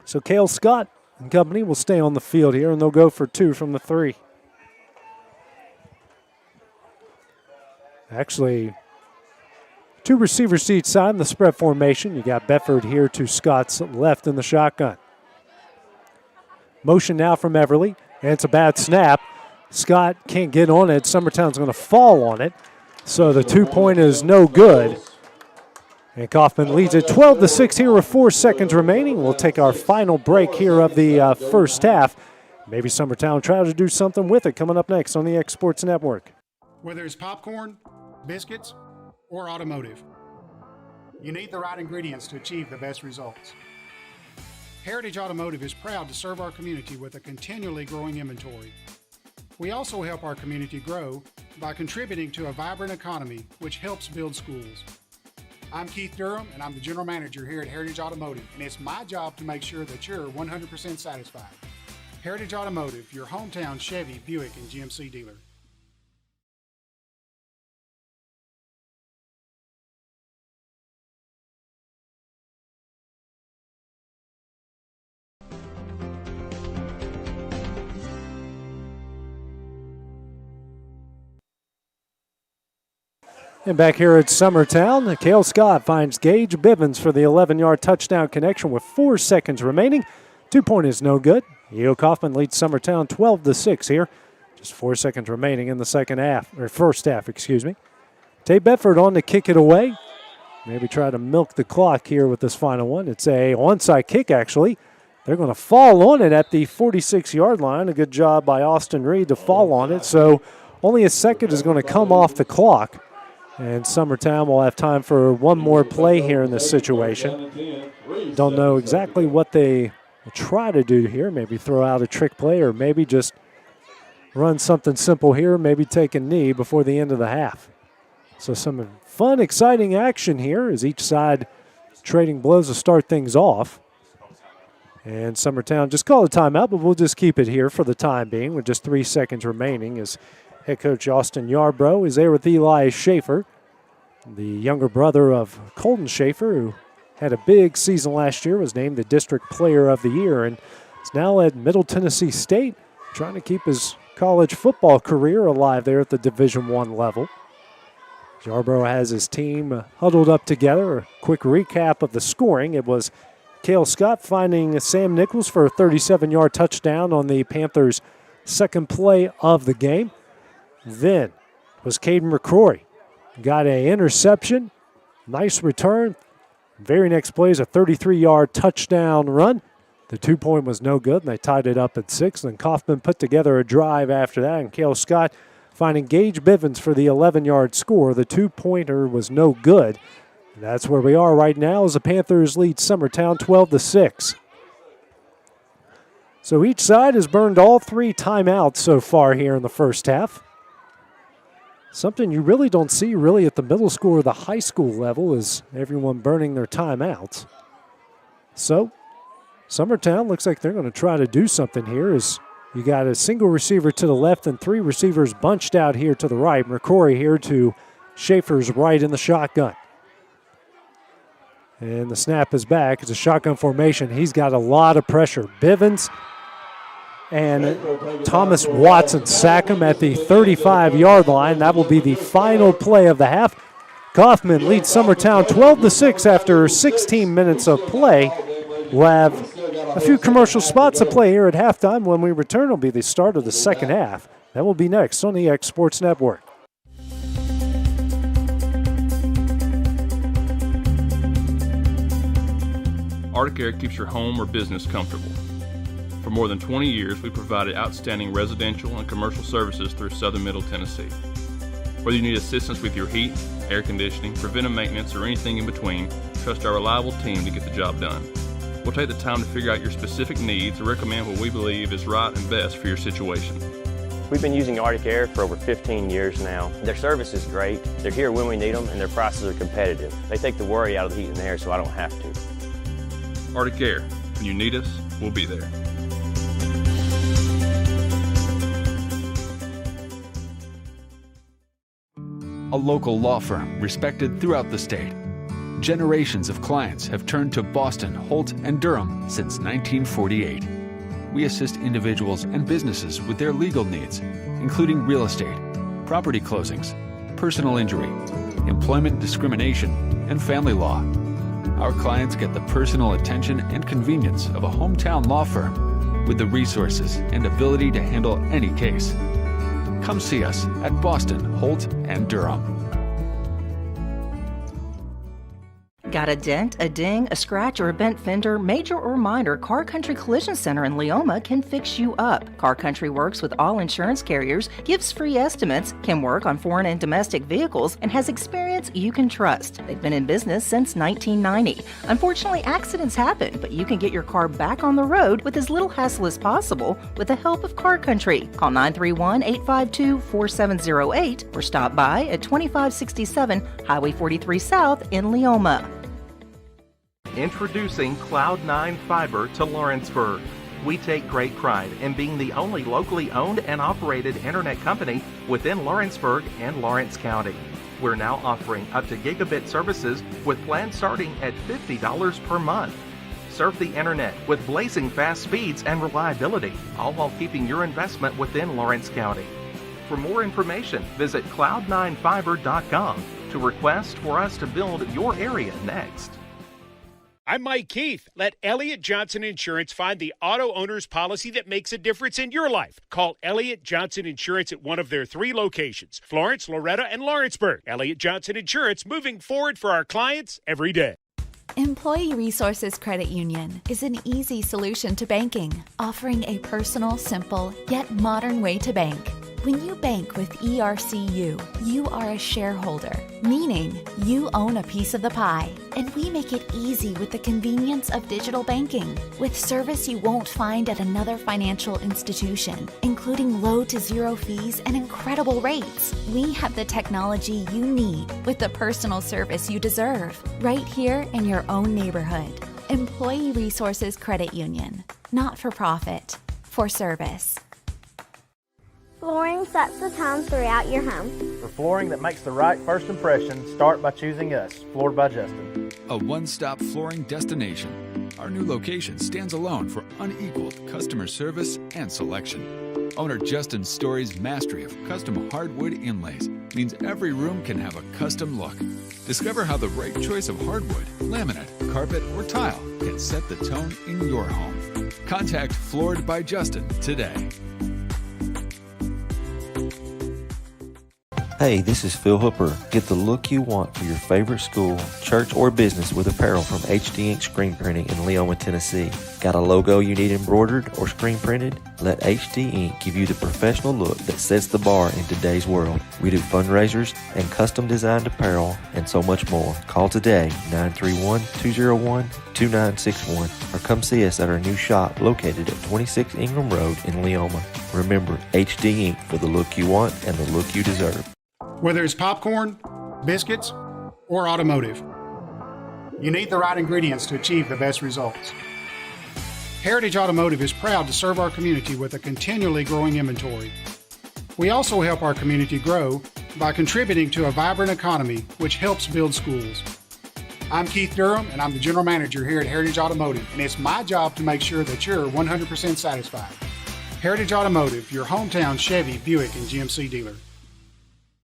So Cale Scott and company will stay on the field here, and they'll go for 2 from the 3. Actually, 2 receivers to each side in the spread formation. You got Bedford here to Scott's left in the shotgun. Motion now from Everly, and it's a bad snap. Scott can't get on it. Summertown's going to fall on it. So the 2-point is no good. And Coffman leads it 12-6 here with 4 seconds remaining. We'll take our final break here of the first half. Maybe Summertown try to do something with it coming up next on the X Sports Network. Whether it's popcorn, biscuits, or automotive, you need the right ingredients to achieve the best results. Heritage Automotive is proud to serve our community with a continually growing inventory. We also help our community grow by contributing to a vibrant economy, which helps build schools. I'm Keith Durham, and I'm the General Manager here at Heritage Automotive, and it's my job to make sure that you're 100% satisfied. Heritage Automotive, your hometown Chevy, Buick, and GMC dealer. And back here at Summertown, Cale Scott finds Gage Bivens for the 11-yard touchdown connection with 4 seconds remaining. 2-point is no good. E.O. Coffman leads Summertown 12-6 here. Just 4 seconds remaining in the first half, excuse me. Tate Bedford on to kick it away. Maybe try to milk the clock here with this final one. It's a onside kick, actually. They're going to fall on it at the 46-yard line. A good job by Austin Reed to fall on it. So only a second is going to come off the clock. And Summertown will have time for one more play here in this situation. Don't know exactly what they will try to do here. Maybe throw out a trick play or maybe just run something simple here. Maybe take a knee before the end of the half. So some fun, exciting action here as each side trading blows to start things off. And Summertown just called a timeout, but we'll just keep it here for the time being with just 3 seconds remaining as head coach Austin Yarbrough is there with Eli Schaefer, the younger brother of Colton Schaefer, who had a big season last year, was named the District Player of the Year, and is now at Middle Tennessee State, trying to keep his college football career alive there at the Division I level. Yarbrough has his team huddled up together. A quick recap of the scoring. It was Cale Scott finding Sam Nichols for a 37-yard touchdown on the Panthers' second play of the game. Then was Caden McCrory. Got an interception. Nice return. Very next play is a 33-yard touchdown run. The 2-point was no good, and they tied it up at 6. Then Coffman put together a drive after that, and Cale Scott finding Gage Bivens for the 11-yard score. The 2-pointer was no good. And that's where we are right now as the Panthers lead Summertown 12-6. So each side has burned all 3 timeouts so far here in the first half. Something you really don't see at the middle school or the high school level is everyone burning their timeouts. So Summertown looks like they're going to try to do something here as you got a single receiver to the left and 3 receivers bunched out here to the right. McCrory here to Schaefer's right in the shotgun. And the snap is back. It's a shotgun formation. He's got a lot of pressure. Bivens and Thomas Watson sack him at the 35-yard line. That will be the final play of the half. Coffman leads Summertown 12-6 after 16 minutes of play. We'll have a few commercial spots to play here at halftime. When we return, it'll be the start of the second half. That will be next on the X Sports Network. Arctic Air keeps your home or business comfortable. more than 20 years, we provided outstanding residential and commercial services through Southern Middle Tennessee. Whether you need assistance with your heat, air conditioning, preventive maintenance, or anything in between, trust our reliable team to get the job done. We'll take the time to figure out your specific needs and recommend what we believe is right and best for your situation. We've been using Arctic Air for over 15 years now. Their service is great, they're here when we need them, and their prices are competitive. They take the worry out of the heat and air so I don't have to. Arctic Air. When you need us, we'll be there. A local law firm respected throughout the state. Generations of clients have turned to Boston, Holt, and Durham since 1948. We assist individuals and businesses with their legal needs, including real estate, property closings, personal injury, employment discrimination, and family law. Our clients get the personal attention and convenience of a hometown law firm with the resources and ability to handle any case. Come see us at Boston, Holt, and Durham. Got a dent, a ding, a scratch, or a bent fender? Major or minor, Car Country Collision Center in Leoma can fix you up. Car Country works with all insurance carriers, gives free estimates, can work on foreign and domestic vehicles, and has experience you can trust. They've been in business since 1990. Unfortunately, accidents happen, but you can get your car back on the road with as little hassle as possible with the help of Car Country. Call 931-852-4708 or stop by at 2567 Highway 43 South in Leoma. Introducing Cloud9 Fiber to Lawrenceburg. We take great pride in being the only locally owned and operated internet company within Lawrenceburg and Lawrence County. We're now offering up to gigabit services with plans starting at $50 per month. Serve the internet with blazing fast speeds and reliability, all while keeping your investment within Lawrence County. For more information, visit cloud9fiber.com to request for us to build your area next. I'm Mike Keith. Let Elliott Johnson Insurance find the auto owner's policy that makes a difference in your life. Call Elliott Johnson Insurance at one of their 3 locations, Florence, Loretta, and Lawrenceburg. Elliott Johnson Insurance, moving forward for our clients every day. Employee Resources Credit Union is an easy solution to banking, offering a personal, simple, yet modern way to bank. When you bank with ERCU, you are a shareholder, meaning you own a piece of the pie. And we make it easy with the convenience of digital banking, with service you won't find at another financial institution, including low to zero fees and incredible rates. We have the technology you need with the personal service you deserve, right here in your own neighborhood. Employee Resources Credit Union, not for profit, for service. Flooring sets the tone throughout your home. For flooring that makes the right first impression, start by choosing us, Floored by Justin. A one-stop flooring destination. Our new location stands alone for unequaled customer service and selection. Owner Justin Story's mastery of custom hardwood inlays means every room can have a custom look. Discover how the right choice of hardwood, laminate, carpet, or tile can set the tone in your home. Contact Floored by Justin today. Hey, this is Phil Hooper. Get the look you want for your favorite school, church, or business with apparel from HD Ink Screen Printing in Leoma, Tennessee. Got a logo you need embroidered or screen printed? Let HD Ink give you the professional look that sets the bar in today's world. We do fundraisers and custom designed apparel and so much more. Call today, 931-201-2961, or come see us at our new shop located at 26 Ingram Road in Leoma. Remember, HD Ink for the look you want and the look you deserve. Whether it's popcorn, biscuits, or automotive, you need the right ingredients to achieve the best results. Heritage Automotive is proud to serve our community with a continually growing inventory. We also help our community grow by contributing to a vibrant economy, which helps build schools. I'm Keith Durham, and I'm the General Manager here at Heritage Automotive, and it's my job to make sure that you're 100% satisfied. Heritage Automotive, your hometown Chevy, Buick, and GMC dealer.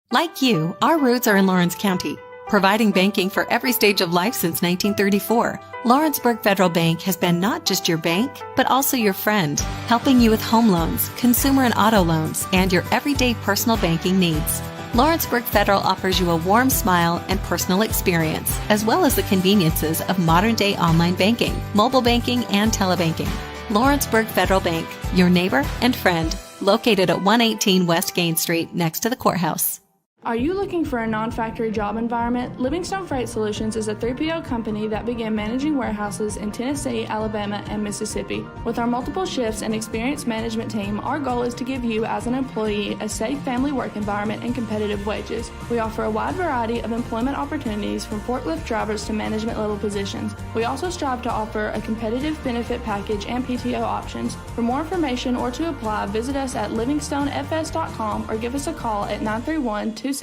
Like you, our roots are in Lawrence County, providing banking for every stage of life since 1934. Lawrenceburg Federal Bank has been not just your bank, but also your friend, helping you with home loans, consumer and auto loans, and your everyday personal banking needs. Lawrenceburg Federal offers you a warm smile and personal experience, as well as the conveniences of modern-day online banking, mobile banking, and telebanking. Lawrenceburg Federal Bank, your neighbor and friend, located at 118 West Gain Street next to the courthouse. Are you looking for a non-factory job environment? Livingstone Freight Solutions is a 3PL company that began managing warehouses in Tennessee, Alabama, and Mississippi. With our multiple shifts and experienced management team, our goal is to give you as an employee a safe family work environment and competitive wages. We offer a wide variety of employment opportunities from forklift drivers to management level positions. We also strive to offer a competitive benefit package and PTO options. For more information or to apply, visit us at livingstonefs.com or give us a call at 931-269-3255.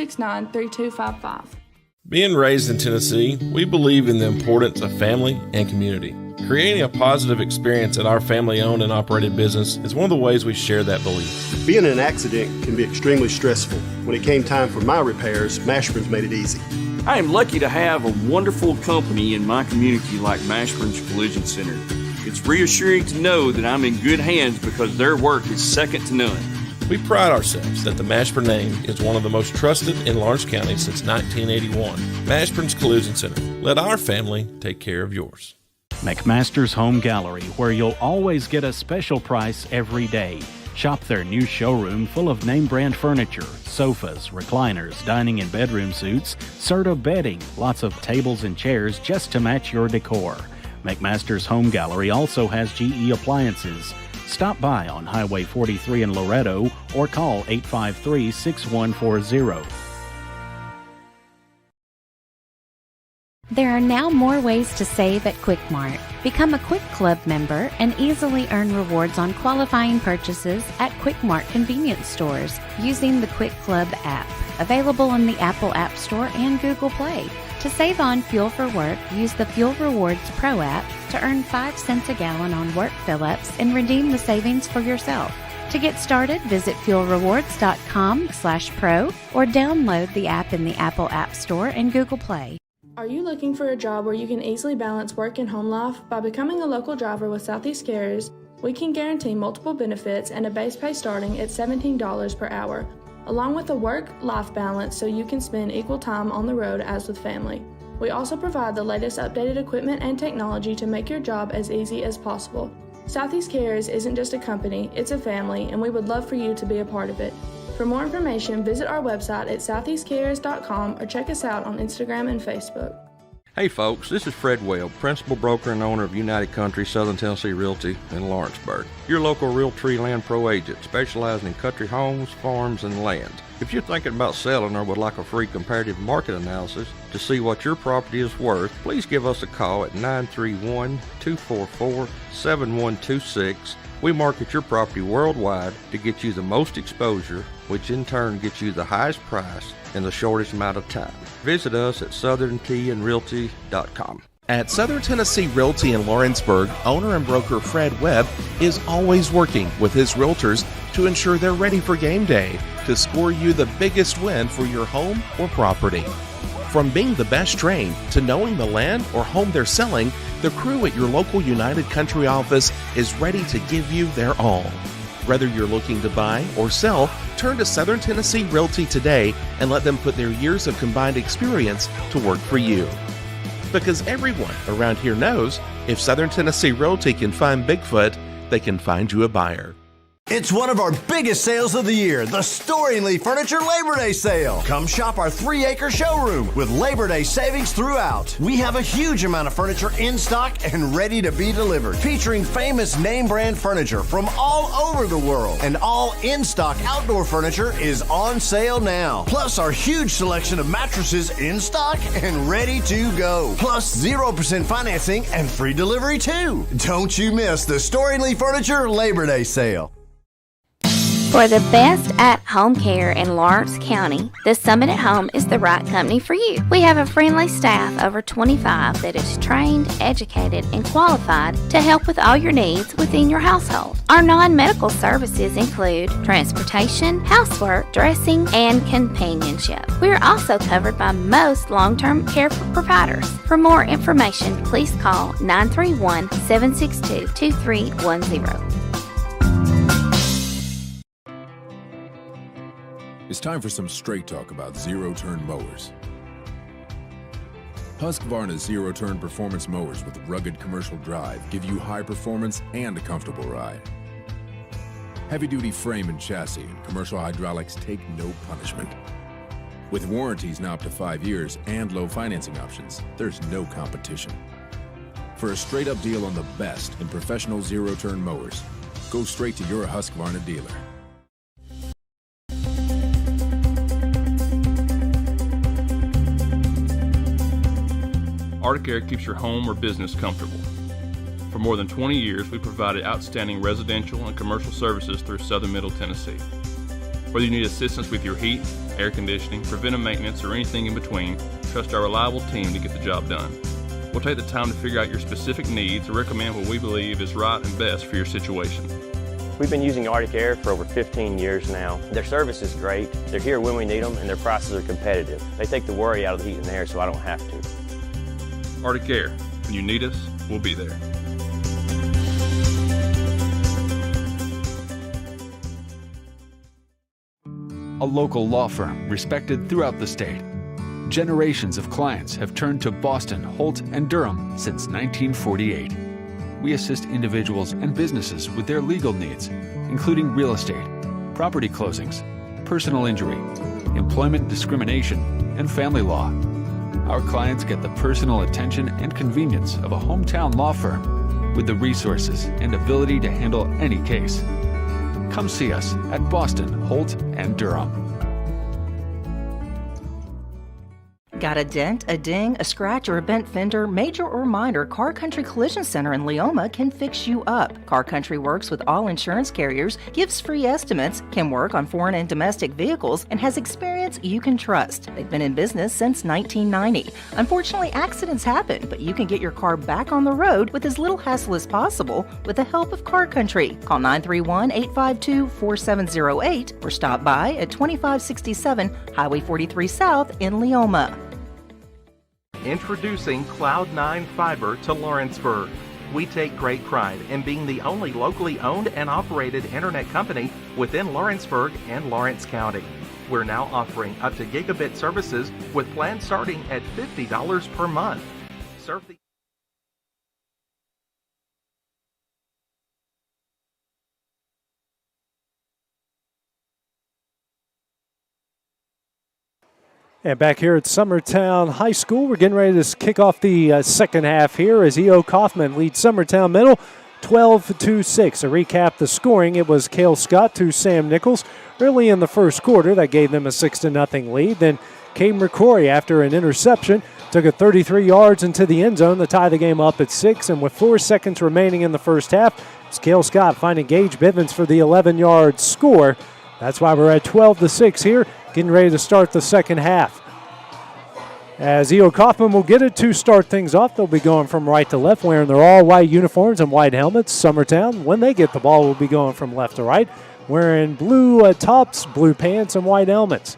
Being raised in Tennessee, we believe in the importance of family and community. Creating a positive experience at our family-owned and operated business is one of the ways we share that belief. Being in an accident can be extremely stressful. When it came time for my repairs, Mashburn's made it easy. I am lucky to have a wonderful company in my community like Mashburn's Collision Center. It's reassuring to know that I'm in good hands because their work is second to none. We pride ourselves that the Mashburn name is one of the most trusted in Lawrence County since 1981. Mashburn's Collision Center. Let our family take care of yours. McMaster's Home Gallery, where you'll always get a special price every day. Shop their new showroom full of name brand furniture, sofas, recliners, dining and bedroom suites, Serta bedding, lots of tables and chairs just to match your decor. McMaster's Home Gallery also has GE appliances. Stop by on Highway 43 in Loretto or call 853-6140. There are now more ways to save at Quick Mart. Become a Quick Club member and easily earn rewards on qualifying purchases at Quick Mart convenience stores using the Quick Club app, available in the Apple App Store and Google Play. To save on fuel for work, use the Fuel Rewards Pro app to earn 5 cents a gallon on work fill-ups and redeem the savings for yourself. To get started, visit fuelrewards.com/pro or download the app in the Apple App Store and Google Play. Are you looking for a job where you can easily balance work and home life? By becoming a local driver with Southeast Carriers, we can guarantee multiple benefits and a base pay starting at $17 per hour, along with a work-life balance so you can spend equal time on the road as with family. We also provide the latest updated equipment and technology to make your job as easy as possible. Southeast Carriers isn't just a company, it's a family, and we would love for you to be a part of it. For more information, visit our website at southeastcarriers.com or check us out on Instagram and Facebook. Hey folks, this is Fred Webb, principal broker and owner of United Country Southern Tennessee Realty in Lawrenceburg. Your local Realtree Land Pro agent specializing in country homes, farms, and land. If you're thinking about selling or would like a free comparative market analysis to see what your property is worth, please give us a call at 931-244-7126. We market your property worldwide to get you the most exposure, which in turn gets you the highest price in the shortest amount of time. Visit us at southernTandRealty.com. At Southern Tennessee Realty in Lawrenceburg, owner and broker Fred Webb is always working with his realtors to ensure they're ready for game day to score you the biggest win for your home or property. From being the best trained to knowing the land or home they're selling, the crew at your local United Country office is ready to give you their all. Whether you're looking to buy or sell, turn to Southern Tennessee Realty today and let them put their years of combined experience to work for you. Because everyone around here knows if Southern Tennessee Realty can find Bigfoot, they can find you a buyer. It's one of our biggest sales of the year, the Storingly Furniture Labor Day Sale. Come shop our 3-acre showroom with Labor Day savings throughout. We have a huge amount of furniture in stock and ready to be delivered, featuring famous name brand furniture from all over the world. And all in-stock outdoor furniture is on sale now. Plus our huge selection of mattresses in stock and ready to go. Plus 0% financing and free delivery too. Don't you miss the Storingly Furniture Labor Day Sale. For the best at-home care in Lawrence County, the Summit at Home is the right company for you. We have a friendly staff over 25 that is trained, educated, and qualified to help with all your needs within your household. Our non-medical services include transportation, housework, dressing, and companionship. We are also covered by most long-term care providers. For more information, please call 931-762-2310. It's time for some straight talk about zero-turn mowers. Husqvarna zero-turn performance mowers with rugged commercial drive give you high performance and a comfortable ride. Heavy-duty frame and chassis and commercial hydraulics take no punishment. With warranties now up to 5 years and low financing options, there's no competition. For a straight-up deal on the best in professional zero-turn mowers, go straight to your Husqvarna dealer. Arctic Air keeps your home or business comfortable. For more than 20 years, we provided outstanding residential and commercial services through southern Middle Tennessee. Whether you need assistance with your heat, air conditioning, preventive maintenance, or anything in between, trust our reliable team to get the job done. We'll take the time to figure out your specific needs and recommend what we believe is right and best for your situation. We've been using Arctic Air for over 15 years now. Their service is great, they're here when we need them, and their prices are competitive. They take the worry out of the heat and air so I don't have to. Arctic Air. When you need us, we'll be there. A local law firm respected throughout the state. Generations of clients have turned to Boston, Holt, and Durham since 1948. We assist individuals and businesses with their legal needs, including real estate, property closings, personal injury, employment discrimination, and family law. Our clients get the personal attention and convenience of a hometown law firm with the resources and ability to handle any case. Come see us at Boston, Holt, and Durham. Got a dent, a ding, a scratch, or a bent fender? Major or minor, Car Country Collision Center in Leoma can fix you up. Car Country works with all insurance carriers, gives free estimates, can work on foreign and domestic vehicles, and has experience you can trust. They've been in business since 1990. Unfortunately, accidents happen, but you can get your car back on the road with as little hassle as possible with the help of Car Country. Call 931-852-4708 or stop by at 2567 Highway 43 South in Leoma. Introducing Cloud9 Fiber to Lawrenceburg. We take great pride in being the only locally owned and operated internet company within Lawrenceburg and Lawrence County. We're now offering up to gigabit services with plans starting at $50 per month. Serve the And back here at Summertown High School, we're getting ready to kick off the second half here as E.O. Coffman leads Summertown Middle 12-6. To recap the scoring, it was Cale Scott to Sam Nichols early in the first quarter. That gave them a 6-0 lead. Then Caden McCrory, after an interception, took it 33 yards into the end zone to tie the game up at 6. And with 4 seconds remaining in the first half, it's Cale Scott finding Gage Bivens for the 11-yard score. That's why we're at 12-6 here, getting ready to start the second half. As E.O. Coffman will get it to start things off, they'll be going from right to left, wearing their all-white uniforms and white helmets. Summertown, when they get the ball, will be going from left to right, wearing blue tops, blue pants, and white helmets.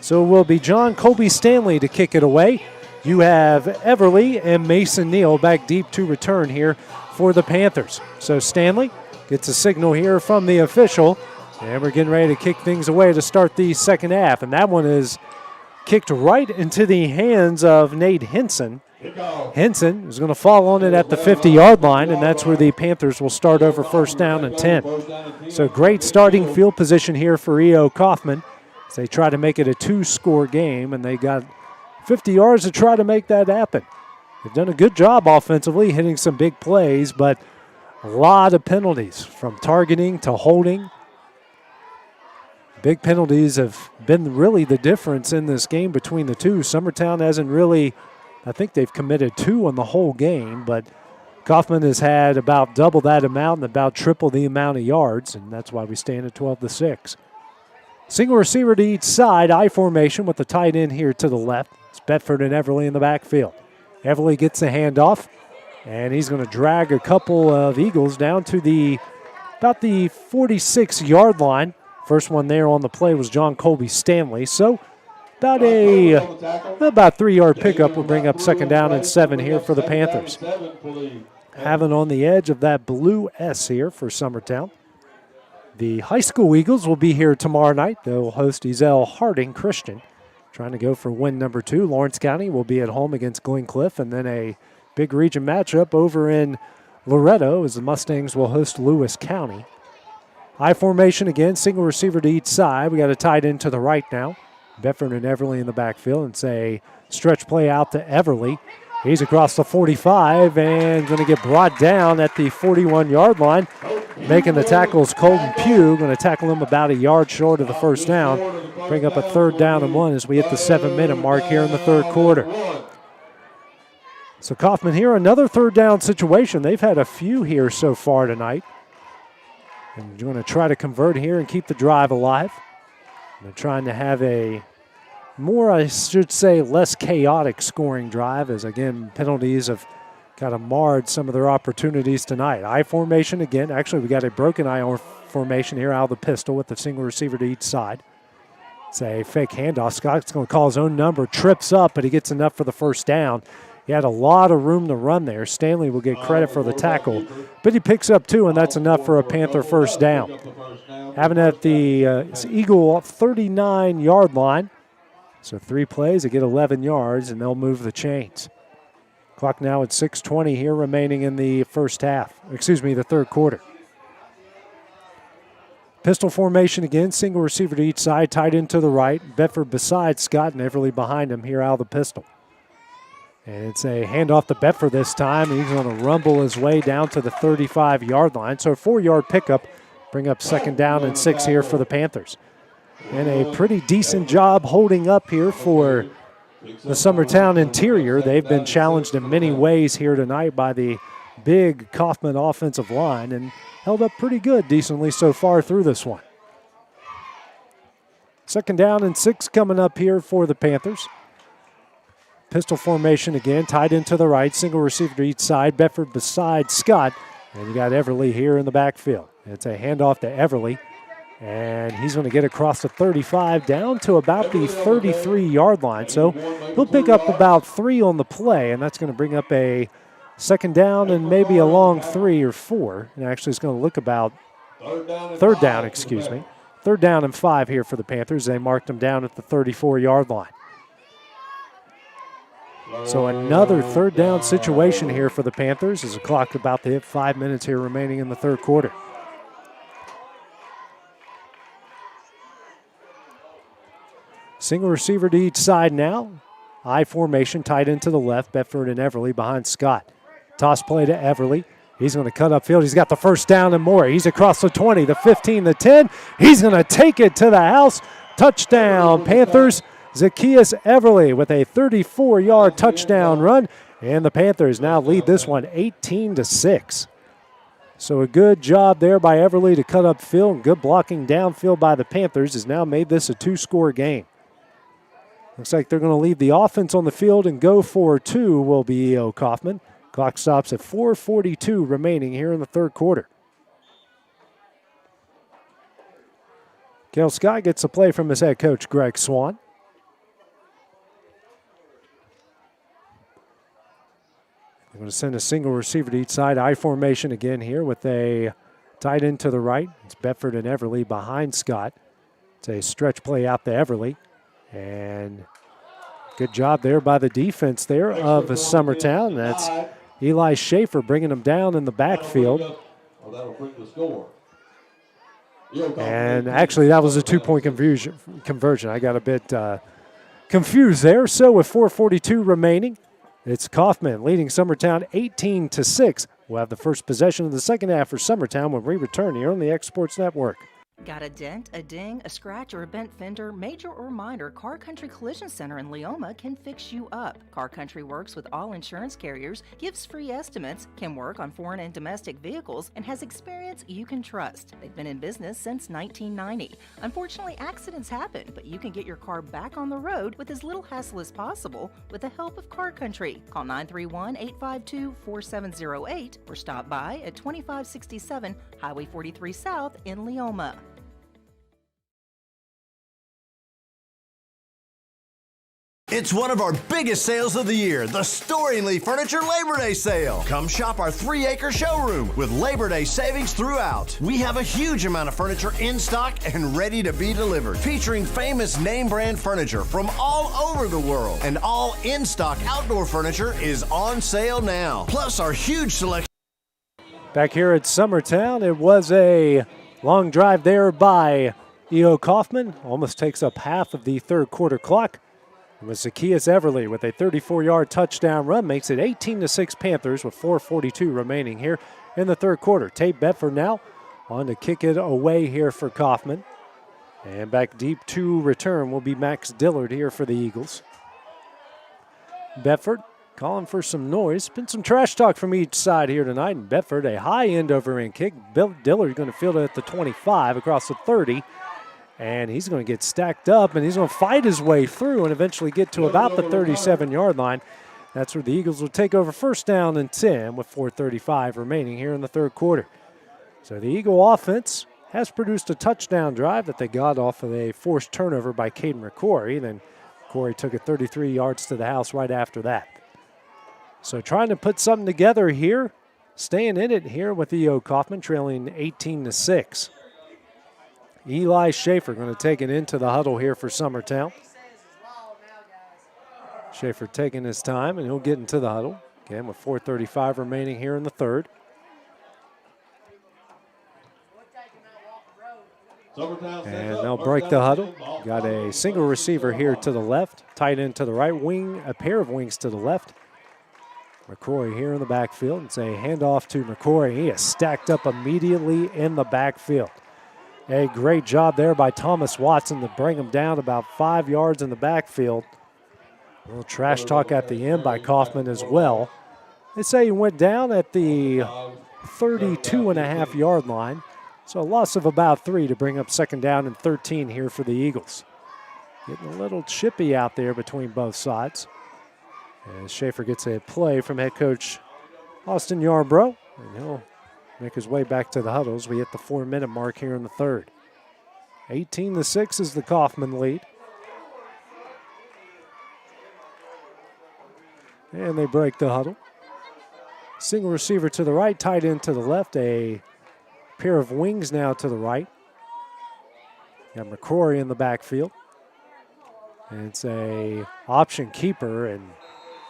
So it will be John Colby Stanley to kick it away. You have Everly and Mason Neal back deep to return here for the Panthers. So Stanley gets a signal here from the official, and we're getting ready to kick things away to start the second half. And that one is kicked right into the hands of Nate Henson. Henson is going to fall on it at the 50-yard line, and that's where the Panthers will start over first down and 10. So great starting field position here for E.O. Coffman as they try to make it a 2-score game, and they got 50 yards to try to make that happen. They've done a good job offensively, hitting some big plays, but a lot of penalties from targeting to holding. Big penalties have been really the difference in this game between the two. Summertown hasn't really, I think they've committed 2 on the whole game, but Coffman has had about double that amount and about triple the amount of yards, and that's why we stand at 12-6. Single receiver to each side, I formation with the tight end here to the left. It's Bedford and Everly in the backfield. Everly gets the handoff, and he's going to drag a couple of Eagles down to about the 46-yard line. First one there on the play was John Colby Stanley. So about 3-yard pickup will bring up second down and 7 here for the Panthers. Having on the edge of that blue S here for Summertown. The high school Eagles will be here tomorrow night. They'll host Ezell Harding Christian. trying to go for win number 2. Lawrence County will be at home against Glen Cliff, and then a big region matchup over in Loretto as the Mustangs will host Lewis County. I formation again, single receiver to each side. We got a tight end to the right now. Bedford and Everly in the backfield. And it's a stretch play out to Everly. He's across the 45 and going to get brought down at the 41-yard line. Making the tackles Colton Pugh, going to tackle him about a yard short of the first down. Bring up a 3rd down and 1 as we hit the 7-minute mark here in the 3rd quarter. So Coffman here, another 3rd down situation. They've had a few here so far tonight. And you're going to try to convert here and keep the drive alive. They're trying to have a more, I should say, less chaotic scoring drive as, again, penalties have kind of marred some of their opportunities tonight. I formation again. Actually, we got a broken I formation here out of the pistol with the single receiver to each side. It's a fake handoff. Scott's going to call his own number, trips up, but he gets enough for the first down. He had a lot of room to run there. Stanley will get credit for the tackle, but he picks up 2, and that's enough for a Panther first down. Having at the Eagle 39-yard line. So 3 plays, they get 11 yards, and they'll move the chains. Clock now at 6:20 here remaining in the the 3rd quarter. Pistol formation again, single receiver to each side, tight end to the right. Bedford beside Scott and Everly behind him here out of the pistol. And it's a handoff to Bedford this time. He's going to rumble his way down to the 35-yard line. So a 4-yard pickup, bring up 2nd down and 6 here for the Panthers. And a pretty decent job holding up here for the Summertown interior. They've been challenged in many ways here tonight by the big Coffman offensive line and held up pretty good decently so far through this one. 2nd down and 6 coming up here for the Panthers. Pistol formation again, tied into the right, single receiver to each side. Bedford beside Scott, and you got Everly here in the backfield. It's a handoff to Everly, and he's going to get across the 35 down to about the 33-yard line. So he'll pick up about 3 on the play, and that's going to bring up a 2nd down and maybe a long 3 or 4. And actually it's going to look about 3rd down, 3rd down and 5 here for the Panthers. They marked him down at the 34-yard line. So another 3rd down situation here for the Panthers as the clock about to hit 5 minutes here remaining in the 3rd quarter. Single receiver to each side now. I formation tight into the left. Bedford and Everly behind Scott. Toss play to Everly. He's going to cut upfield. He's got the first down and more. He's across the 20, the 15, the 10. He's going to take it to the house. Touchdown, Panthers. Zacchaeus Everly with a 34-yard touchdown run, and the Panthers now lead this one 18-6. So a good job there by Everly to cut upfield, and good blocking downfield by the Panthers has now made this a 2-score game. Looks like they're going to leave the offense on the field and go for 2 will be E.O. Coffman. Clock stops at 4:42 remaining here in the 3rd quarter. Cale Scott gets a play from his head coach, Greg Swan. They're going to send a single receiver to each side. I formation again here with a tight end to the right. It's Bedford and Everly behind Scott. It's a stretch play out to Everly. And good job there by the defense there of Summertown. That's Eli Schaefer bringing them down in the backfield. And actually, that was a 2-point conversion. I got a bit confused there. So with 4:42 remaining, it's Coffman leading Summertown 18-6. We'll have the first possession of the second half for Summertown when we return here on the X Sports Network. Got a dent, a ding, a scratch, or a bent fender? Major or minor, Car Country Collision Center in Leoma can fix you up. Car Country works with all insurance carriers, gives free estimates, can work on foreign and domestic vehicles, and has experience you can trust. They've been in business since 1990. Unfortunately, accidents happen, but you can get your car back on the road with as little hassle as possible with the help of Car Country. Call 931-852-4708 or stop by at 2567 Highway 43 South in Leoma. It's one of our biggest sales of the year, the Storingly Furniture Labor Day Sale. Come shop our 3-acre showroom with Labor Day savings throughout. We have a huge amount of furniture in stock and ready to be delivered, featuring famous name brand furniture from all over the world. And all in-stock outdoor furniture is on sale now. Plus our huge selection. Back here at Summertown, it was a long drive there by E.O. Coffman. Almost takes up half of the third quarter clock. It was Zacchaeus Everly with a 34-yard touchdown run. Makes it 18-6 Panthers with 4:42 remaining here in the third quarter. Tate Bedford now on to kick it away here for Coffman. And back deep to return will be Max Dillard here for the Eagles. Bedford calling for some noise. Been some trash talk from each side here tonight. And Bedford, a high end over end kick. Dillard going to field it at the 25 across the 30. And he's going to get stacked up, and he's going to fight his way through and eventually get to about the 37-yard line. That's where the Eagles will take over first down and 10 with 4:35 remaining here in the third quarter. So the Eagle offense has produced a touchdown drive that they got off of a forced turnover by Caden McCory. Then Corey took it 33 yards to the house right after that. So trying to put something together here, staying in it here with E.O. Coffman, trailing 18-6. Eli Schaefer going to take it into the huddle here for Summertown. Schaefer taking his time, and he'll get into the huddle. Again, with 4:35 remaining here in the third. And they'll break the huddle. Got a single receiver here to the left, tight end to the right wing, a pair of wings to the left. McCory here in the backfield. It's a handoff to McCory. He is stacked up immediately in the backfield. A great job there by Thomas Watson to bring him down about 5 yards in the backfield. A little trash talk at the end by Coffman as well. They say he went down at the 32.5-yard line. So a loss of about 3 to bring up second down and 13 here for the Eagles. Getting a little chippy out there between both sides. As Schaefer gets a play from head coach Austin Yarbrough, and he'll make his way back to the huddles. We hit the 4-minute mark here in the third. 18-6 is the Coffman lead. And they break the huddle. Single receiver to the right, tight end to the left, a pair of wings now to the right. Got McCrory in the backfield. And it's a option keeper and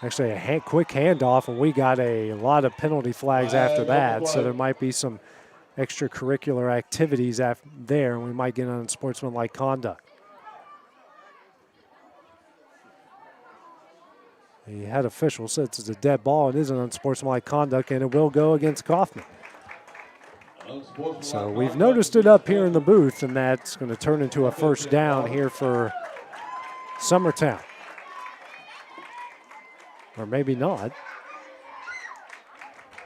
actually a quick handoff, and we got a lot of penalty flags after that, so there might be some extracurricular activities there, and we might get on unsportsmanlike conduct. The head official says it's a dead ball. It is an unsportsmanlike conduct, and it will go against Coffman. So we've noticed it up here in the booth, and that's going to turn into a first down here for Summertown. Or maybe not.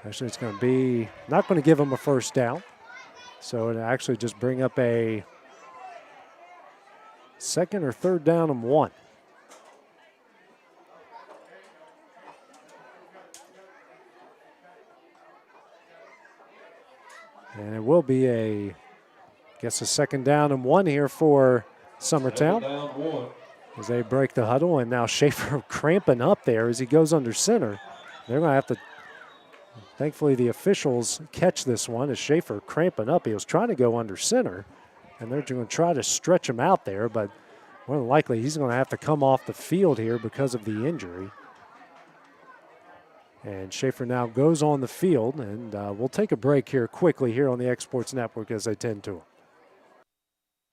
Actually, it's going to be not going to give them a first down. So it'll actually just bring up a second or third down and 1. And it will be a second down and 1 here for Summertown. As they break the huddle, and now Schaefer cramping up there as he goes under center. They're going to have to, thankfully the officials catch this one as Schaefer cramping up. He was trying to go under center, and they're going to try to stretch him out there, but more than likely he's going to have to come off the field here because of the injury. And Schaefer now goes on the field, and we'll take a break here quickly here on the Exports Network as they tend to.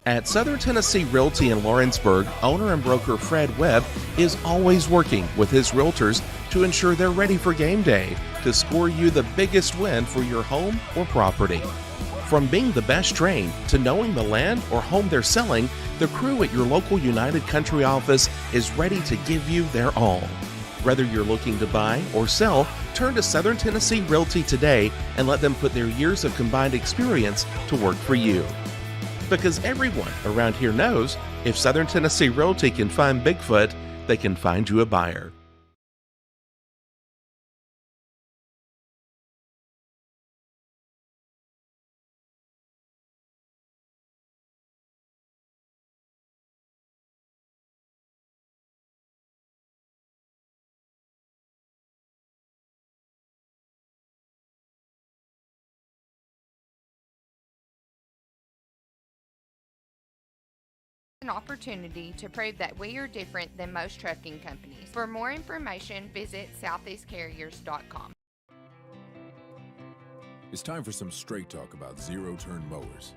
At Southern Tennessee Realty in Lawrenceburg, owner and broker Fred Webb is always working with his realtors to ensure they're ready for game day to score you the biggest win for your home or property. From being the best trained to knowing the land or home they're selling, the crew at your local United Country office is ready to give you their all. Whether you're looking to buy or sell, turn to Southern Tennessee Realty today and let them put their years of combined experience to work for you. Because everyone around here knows if Southern Tennessee Realty can find Bigfoot, they can find you a buyer. an opportunity to prove that we are different than most trucking companies. For more information, visit southeastcarriers.com. It's time for some straight talk about zero-turn mowers.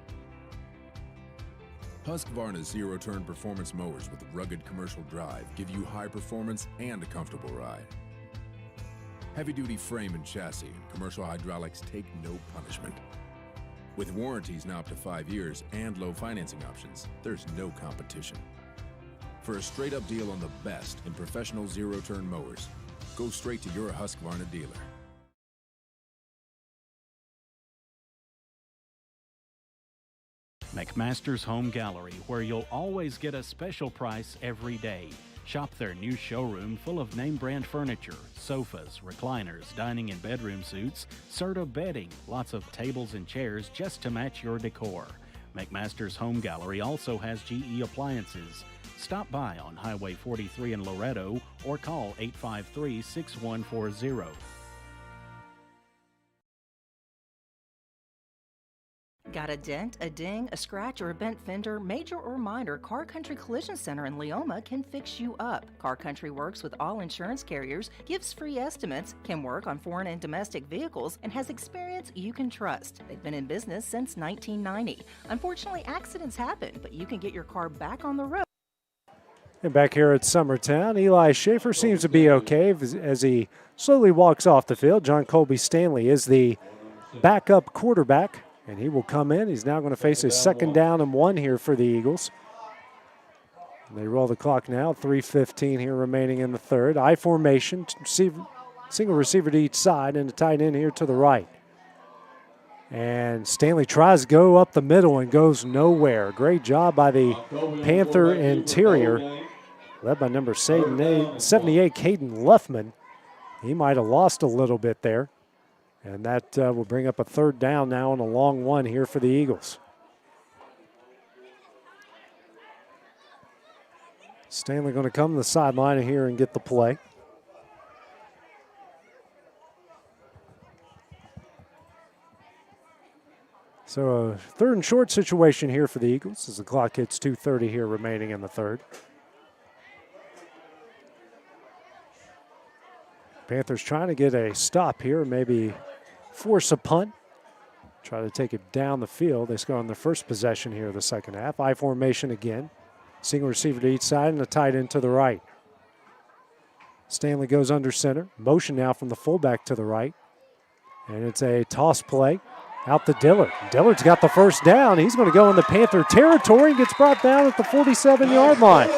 Husqvarna's zero-turn performance mowers with rugged commercial drive give you high performance and a comfortable ride. Heavy-duty frame and chassis and commercial hydraulics take no punishment. With warranties now up to 5 years and low financing options, there's no competition. For a straight-up deal on the best in professional zero-turn mowers, go straight to your Husqvarna dealer. McMaster's Home Gallery, where you'll always get a special price every day. Shop their new showroom full of name brand furniture, sofas, recliners, dining and bedroom suites, Serta bedding, lots of tables and chairs just to match your decor. McMaster's Home Gallery also has GE appliances. Stop by on Highway 43 in Loretto or call 853-6140. Got a dent, a ding, a scratch, or a bent fender? Major or minor, Car Country Collision Center in Leoma can fix you up. Car Country works with all insurance carriers, gives free estimates, can work on foreign and domestic vehicles, and has experience you can trust. They've been in business since 1990. Unfortunately, accidents happen, but you can get your car back on the road. And back here at Summertown, Eli Schaefer seems to be okay as he slowly walks off the field. John Colby Stanley is the backup quarterback, and he will come in. He's now going to face his 2nd down and 1 here for the Eagles. And they roll the clock now, 3:15 here remaining in the third. I formation, single receiver to each side, and a tight end here to the right. And Stanley tries to go up the middle and goes nowhere. Great job by the Panther interior, led by number 78, Caden Luffman. He might have lost a little bit there. And that will bring up a 3rd down now and a long one here for the Eagles. Stanley going to come to the sideline here and get the play. So a 3rd and short situation here for the Eagles as the clock hits 2:30 here remaining in the third. Panthers trying to get a stop here, maybe force a punt. Try to take it down the field. They score on their first possession here of the second half. I formation again. Single receiver to each side and a tight end to the right. Stanley goes under center. Motion now from the fullback to the right. And it's a toss play out to Dillard. Dillard's got the first down. He's going to go in the Panther territory and gets brought down at the 47-yard line.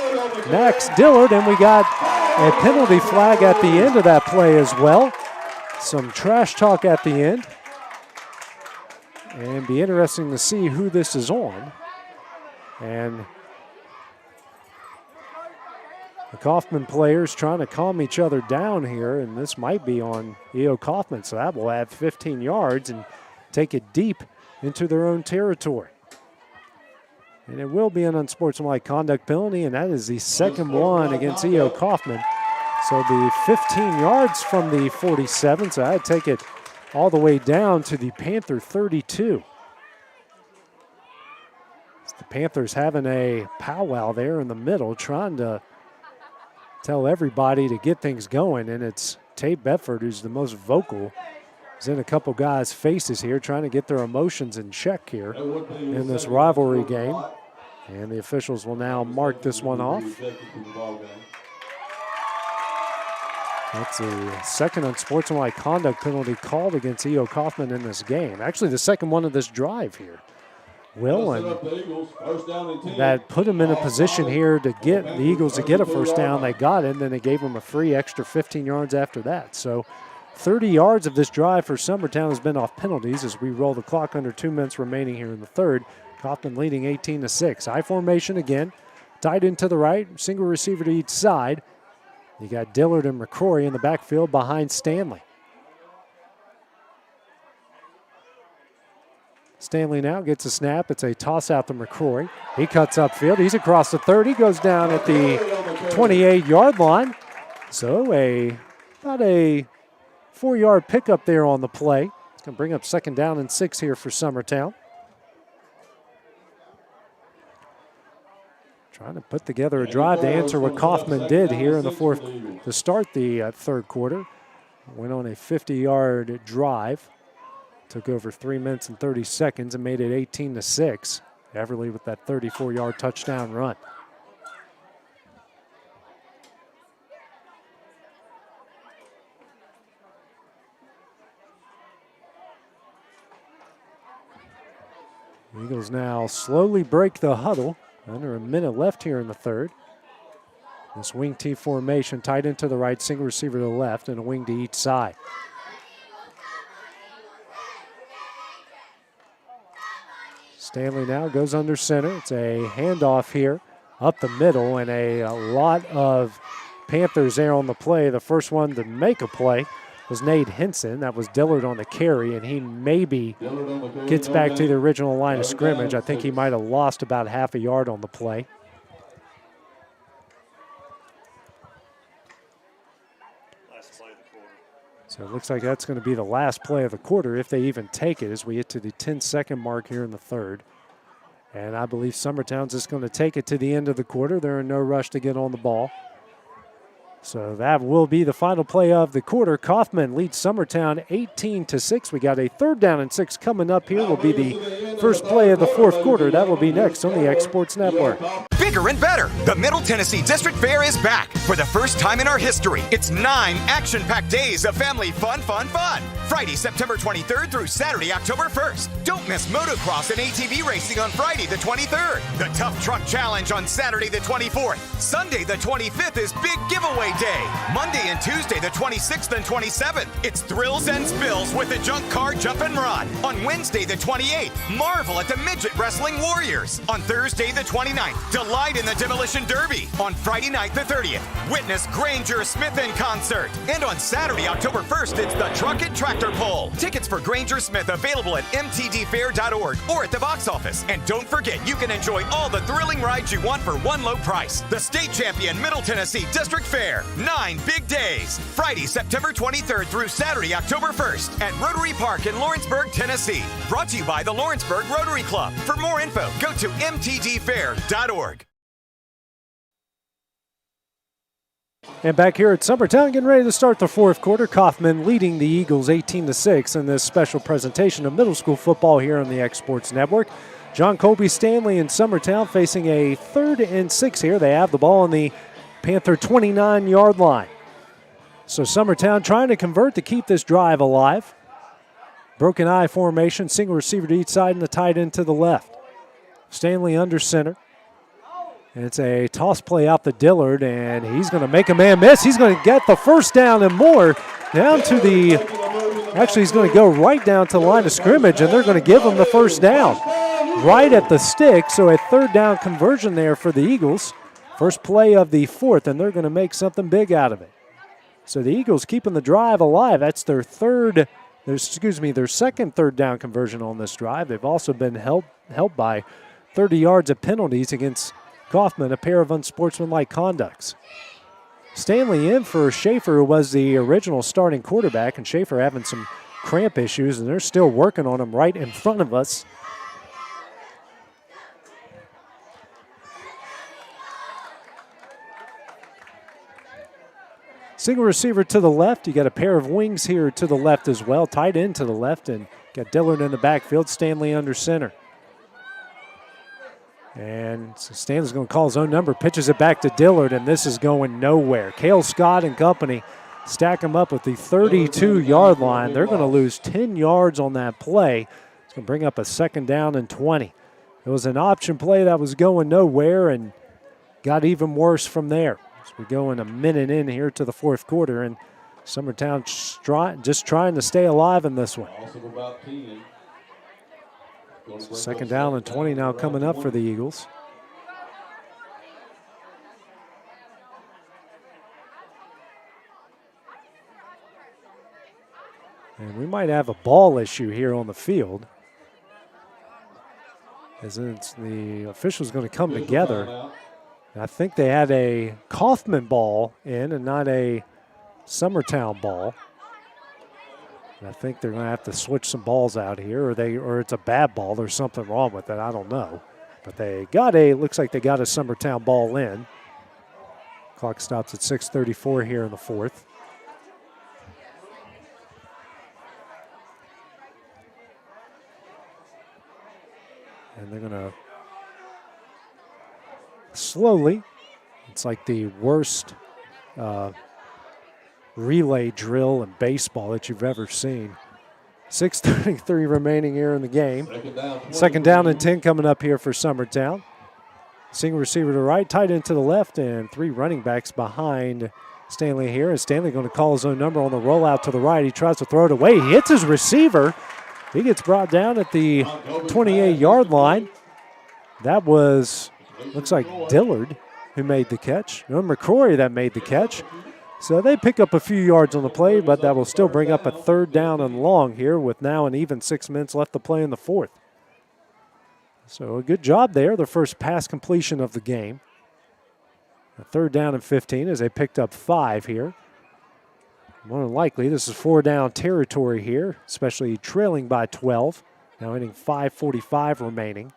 Max Dillard, and we got a penalty flag at the end of that play as well. Some trash talk at the end. And be interesting to see who this is on. And the Coffman players trying to calm each other down here, and this might be on E.O. Coffman, so that will add 15 yards and take it deep into their own territory. And it will be an unsportsmanlike conduct penalty, and that is the 2nd one against E.O. Coffman. So the 15 yards from the 47, so I'd take it all the way down to the Panther 32. The Panthers having a powwow there in the middle, trying to tell everybody to get things going, and it's Tate Bedford who's the most vocal. He's in a couple guys' faces here, trying to get their emotions in check here in this rivalry game. And the officials will now mark this one off. That's the 2nd unsportsmanlike conduct penalty called against E.O. Coffman in this game. Actually, the 2nd one of this drive here. Will, and that put them in a position here to get the Eagles to get a first down. They got it, and then they gave them a free extra 15 yards after that. So 30 yards of this drive for Summertown has been off penalties as we roll the clock under 2 minutes remaining here in the third. Coffman leading 18-6. I formation again. Tight end to the right, single receiver to each side. You got Dillard and McCrory in the backfield behind Stanley. Stanley now gets a snap. It's a toss out to McCrory. He cuts upfield. He's across the 30, goes down at the 28-yard line. So about a 4-yard pickup there on the play. It's going to bring up 2nd down and 6 here for Summertown. Trying to put together a drive to answer what Coffman did here in the fourth to start the third quarter. Went on a 50-yard drive. Took over 3 minutes and 30 seconds and made it 18-6. Everly with that 34-yard touchdown run. The Eagles now slowly break the huddle. Under a minute left here in the third. This wing T formation, tight end to the right, single receiver to the left, and a wing to each side. Stanley now goes under center. It's a handoff here up the middle, and a lot of Panthers there on the play. The first one to make a play was Nate Henson. That was Dillard on the carry, and he maybe gets back to the original line of scrimmage. I think he might have lost about half a yard on the play. So it looks like that's going to be the last play of the quarter if they even take it as we get to the 10-second mark here in the third. And I believe Summertown's just going to take it to the end of the quarter. They're in no rush to get on the ball. So that will be the final play of the quarter. Coffman leads Summertown 18-6. We got a 3rd down and 6 coming up here. Will be the first play of the fourth quarter. That will be next on the X Sports Network. Bigger and better. The Middle Tennessee District Fair is back for the first time in our history. It's 9 action-packed days of family fun. Friday, September 23rd through Saturday, October 1st. Don't miss motocross and ATV racing on Friday the 23rd. The Tough Truck Challenge on Saturday the 24th. Sunday the 25th is Big Giveaway Day. Monday and Tuesday the 26th and 27th. It's Thrills and Spills with the Junk Car Jump and Run. On Wednesday the 28th, marvel at the Midget Wrestling Warriors. On Thursday the 29th, delight in the Demolition Derby. On Friday night the 30th, witness Granger Smith in concert. And on Saturday, October 1st, it's the Truck and Tractor Pull. Tickets for Granger Smith available at mtdfair.org or at the box office. And don't forget, you can enjoy all the thrilling rides you want for one low price. The state champion Middle Tennessee District Fair. 9 big days. Friday, September 23rd through Saturday, October 1st at Rotary Park in Lawrenceburg, Tennessee. Brought to you by the Lawrenceburg Rotary Club. For more info, go to mtdfair.org. And back here at Summertown, getting ready to start the fourth quarter. Coffman leading the Eagles 18-6 in this special presentation of middle school football here on the X Sports Network. John Colby Stanley in Summertown facing a 3rd and 6 here. They have the ball on the Panther 29-yard line. So Summertown trying to convert to keep this drive alive. Broken eye formation, single receiver to each side and the tight end to the left. Stanley under center. And it's a toss play out to Dillard, and he's going to make a man miss. He's going to get the first down and more down to the, actually he's going to go right down to the line of scrimmage, and they're going to give him the first down. Right at the stick, so a 3rd down conversion there for the Eagles. First play of the fourth, and they're going to make something big out of it. So the Eagles keeping the drive alive. That's their second 3rd down conversion on this drive. They've also been helped by 30 yards of penalties against Coffman, a pair of unsportsmanlike conducts. Stanley in for Schaefer, who was the original starting quarterback, and Schaefer having some cramp issues, and they're still working on him right in front of us. Single receiver to the left. You got a pair of wings here to the left as well. Tight end to the left, and got Dillard in the backfield. Stanley under center. And Stanley's going to call his own number, pitches it back to Dillard, and this is going nowhere. Cale Scott and company stack him up with the 32-yard line. They're going to lose 10 yards on that play. It's going to bring up a 2nd down and 20. It was an option play that was going nowhere and got even worse from there. So we go in a minute in here to the fourth quarter, and Summertown just trying to stay alive in this one. So 2nd down and 20 now coming up for the Eagles. And we might have a ball issue here on the field, as the officials going to come together. I think they had a Coffman ball in and not a Summertown ball. And I think they're going to have to switch some balls out here, or it's a bad ball. There's something wrong with it. I don't know. But looks like they got a Summertown ball in. Clock stops at 6:34 here in the fourth. And they're going to slowly, it's like the worst relay drill in baseball that you've ever seen. 6:33 remaining here in the game. Second down and 10 coming up here for Summertown. Single receiver to right, tight end to the left, and 3 running backs behind Stanley here. And Stanley going to call his own number on the rollout to the right. He tries to throw it away. He hits his receiver. He gets brought down at the 28-yard line. That was, looks like Dillard who made the catch. No, McCrory that made the catch. So they pick up a few yards on the play, but that will still bring up a 3rd down and long here with now an even 6 minutes left to play in the fourth. So a good job there, the first pass completion of the game. A 3rd down and 15 as they picked up 5 here. More than likely, this is 4 down territory here, especially trailing by 12. Now hitting 5:45 remaining.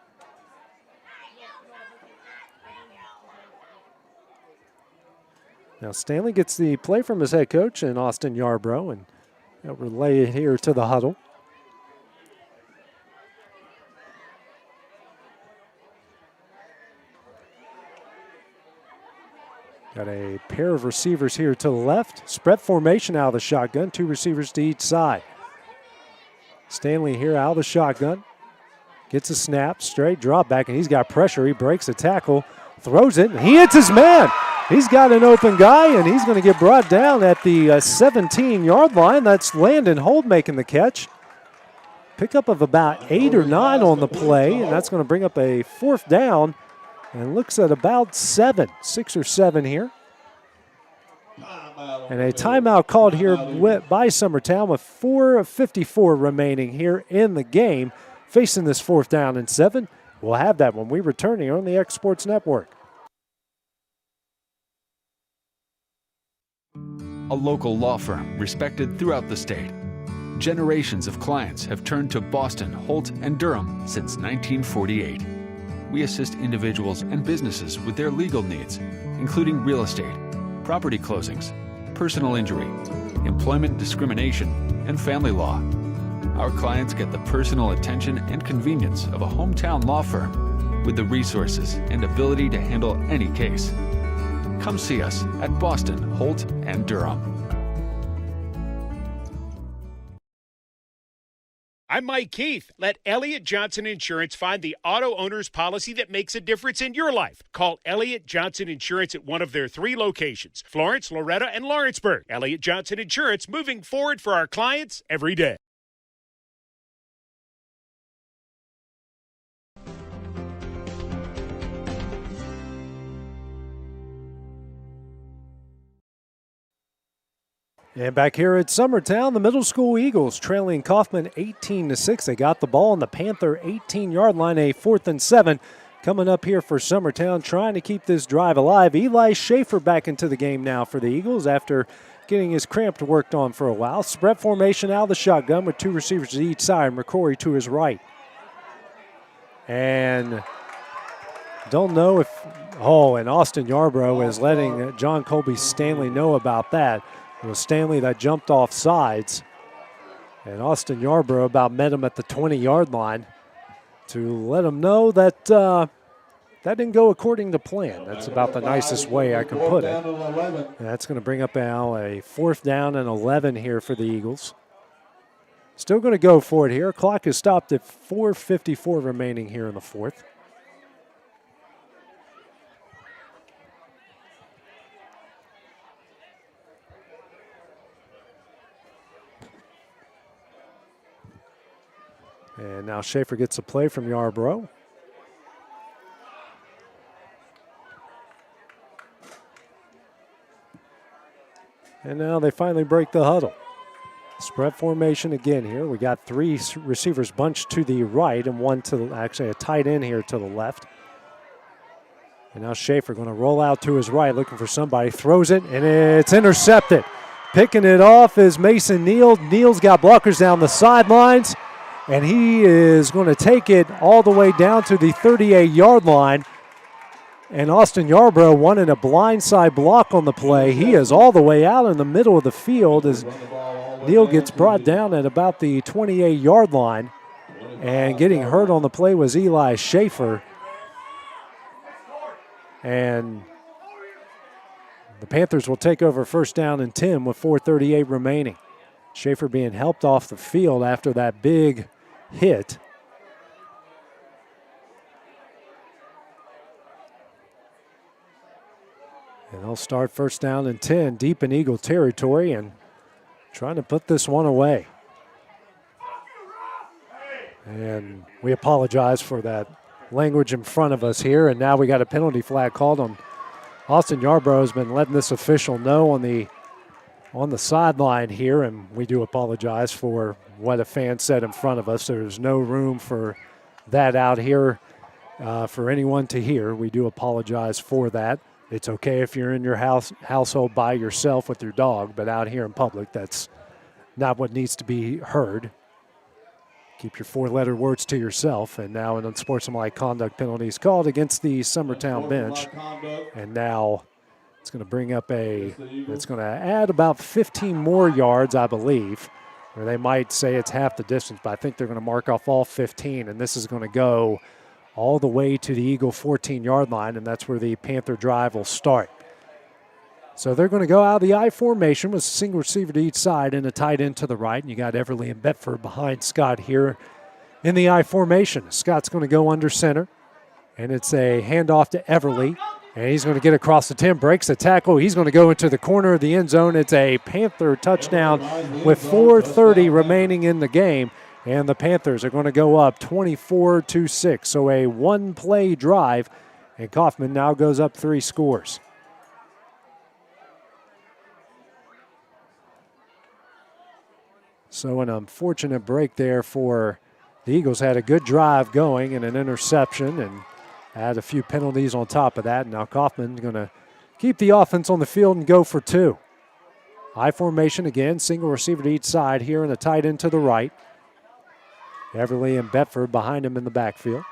Now Stanley gets the play from his head coach and Austin Yarbrough, and they'll relay it here to the huddle. Got a pair of receivers here to the left. Spread formation out of the shotgun. 2 receivers to each side. Stanley here out of the shotgun. Gets a snap, straight drop back, and he's got pressure. He breaks a tackle, throws it, and he hits his man. He's got an open guy, and he's going to get brought down at the 17-yard line. That's Landon Hold making the catch. Pickup of about 8 or 9 on the play, and that's going to bring up a 4th down. And looks at about 6 or 7 here. And a timeout called here by Summertown with 4:54 remaining here in the game. Facing this 4th down and 7. We'll have that when we return here on the X Sports Network. A local law firm respected throughout the state. Generations of clients have turned to Boston, Holt, and Durham since 1948. We assist individuals and businesses with their legal needs, including real estate, property closings, personal injury, employment discrimination, and family law. Our clients get the personal attention and convenience of a hometown law firm with the resources and ability to handle any case. Come see us at Boston, Holt, and Durham. I'm Mike Keith. Let Elliott Johnson Insurance find the auto owner's policy that makes a difference in your life. Call Elliott Johnson Insurance at one of their 3 locations, Florence, Loretto, and Lawrenceburg. Elliott Johnson Insurance, moving forward for our clients every day. And back here at Summertown, the middle school Eagles trailing Coffman 18-6. They got the ball on the Panther 18-yard line, a 4th and 7. Coming up here for Summertown, trying to keep this drive alive. Eli Schaefer back into the game now for the Eagles after getting his cramp worked on for a while. Spread formation out of the shotgun with 2 receivers to each side. McCrory to his right. And don't know if, and Austin Yarbrough is letting John Colby Stanley know about that. It was Stanley that jumped off sides. And Austin Yarbrough about met him at the 20-yard line to let him know that that didn't go according to plan. That's about the nicest way I can put it. And that's going to bring up now a 4th down and 11 here for the Eagles. Still going to go for it here. Clock is stopped at 4:54 remaining here in the fourth. And now Schaefer gets a play from Yarbrough. And now they finally break the huddle. Spread formation again here. We got 3 receivers bunched to the right and one to actually a tight end here to the left. And now Schaefer going to roll out to his right, looking for somebody. Throws it, and it's intercepted. Picking it off is Mason Neal. Neal's got blockers down the sidelines. And he is going to take it all the way down to the 38-yard line. And Austin Yarbrough wanted a blindside block on the play. He is all the way out in the middle of the field as Neal gets brought down at about the 28-yard line. And getting hurt on the play was Eli Schaefer. And the Panthers will take over first down and 10 with 4:38 remaining. Schaefer being helped off the field after that big hit. And they'll start first down and 10 deep in Eagle territory and trying to put this one away. And we apologize for that language in front of us here. And now we got a penalty flag called on Austin Yarbrough. Has been letting this official know on the sideline here, and we do apologize for what a fan said in front of us. There's no room for that out here for anyone to hear. We do apologize for that. It's okay if you're in your household by yourself with your dog, but out here in public, that's not what needs to be heard. Keep your four-letter words to yourself. And now an unsportsmanlike conduct penalty is called against the Summertown bench. And now it's going to bring up it's going to add about 15 more yards, I believe. Or they might say it's half the distance, but I think they're going to mark off all 15. And this is going to go all the way to the Eagle 14-yard line, and that's where the Panther drive will start. So they're going to go out of the I formation with a single receiver to each side and a tight end to the right. And you got Everly and Bedford behind Scott here in the I formation. Scott's going to go under center, and it's a handoff to Everly. And he's going to get across the 10, breaks the tackle. He's going to go into the corner of the end zone. It's a Panther touchdown with 4:30 remaining in the game. And the Panthers are going to go up 24-6. So a one-play drive, and Coffman now goes up 3 scores. So an unfortunate break there for the Eagles. Had a good drive going and an interception and had a few penalties on top of that. Now Coffman's going to keep the offense on the field and go for 2. I formation again, single receiver to each side here and a tight end to the right. Everly and Bedford behind him in the backfield.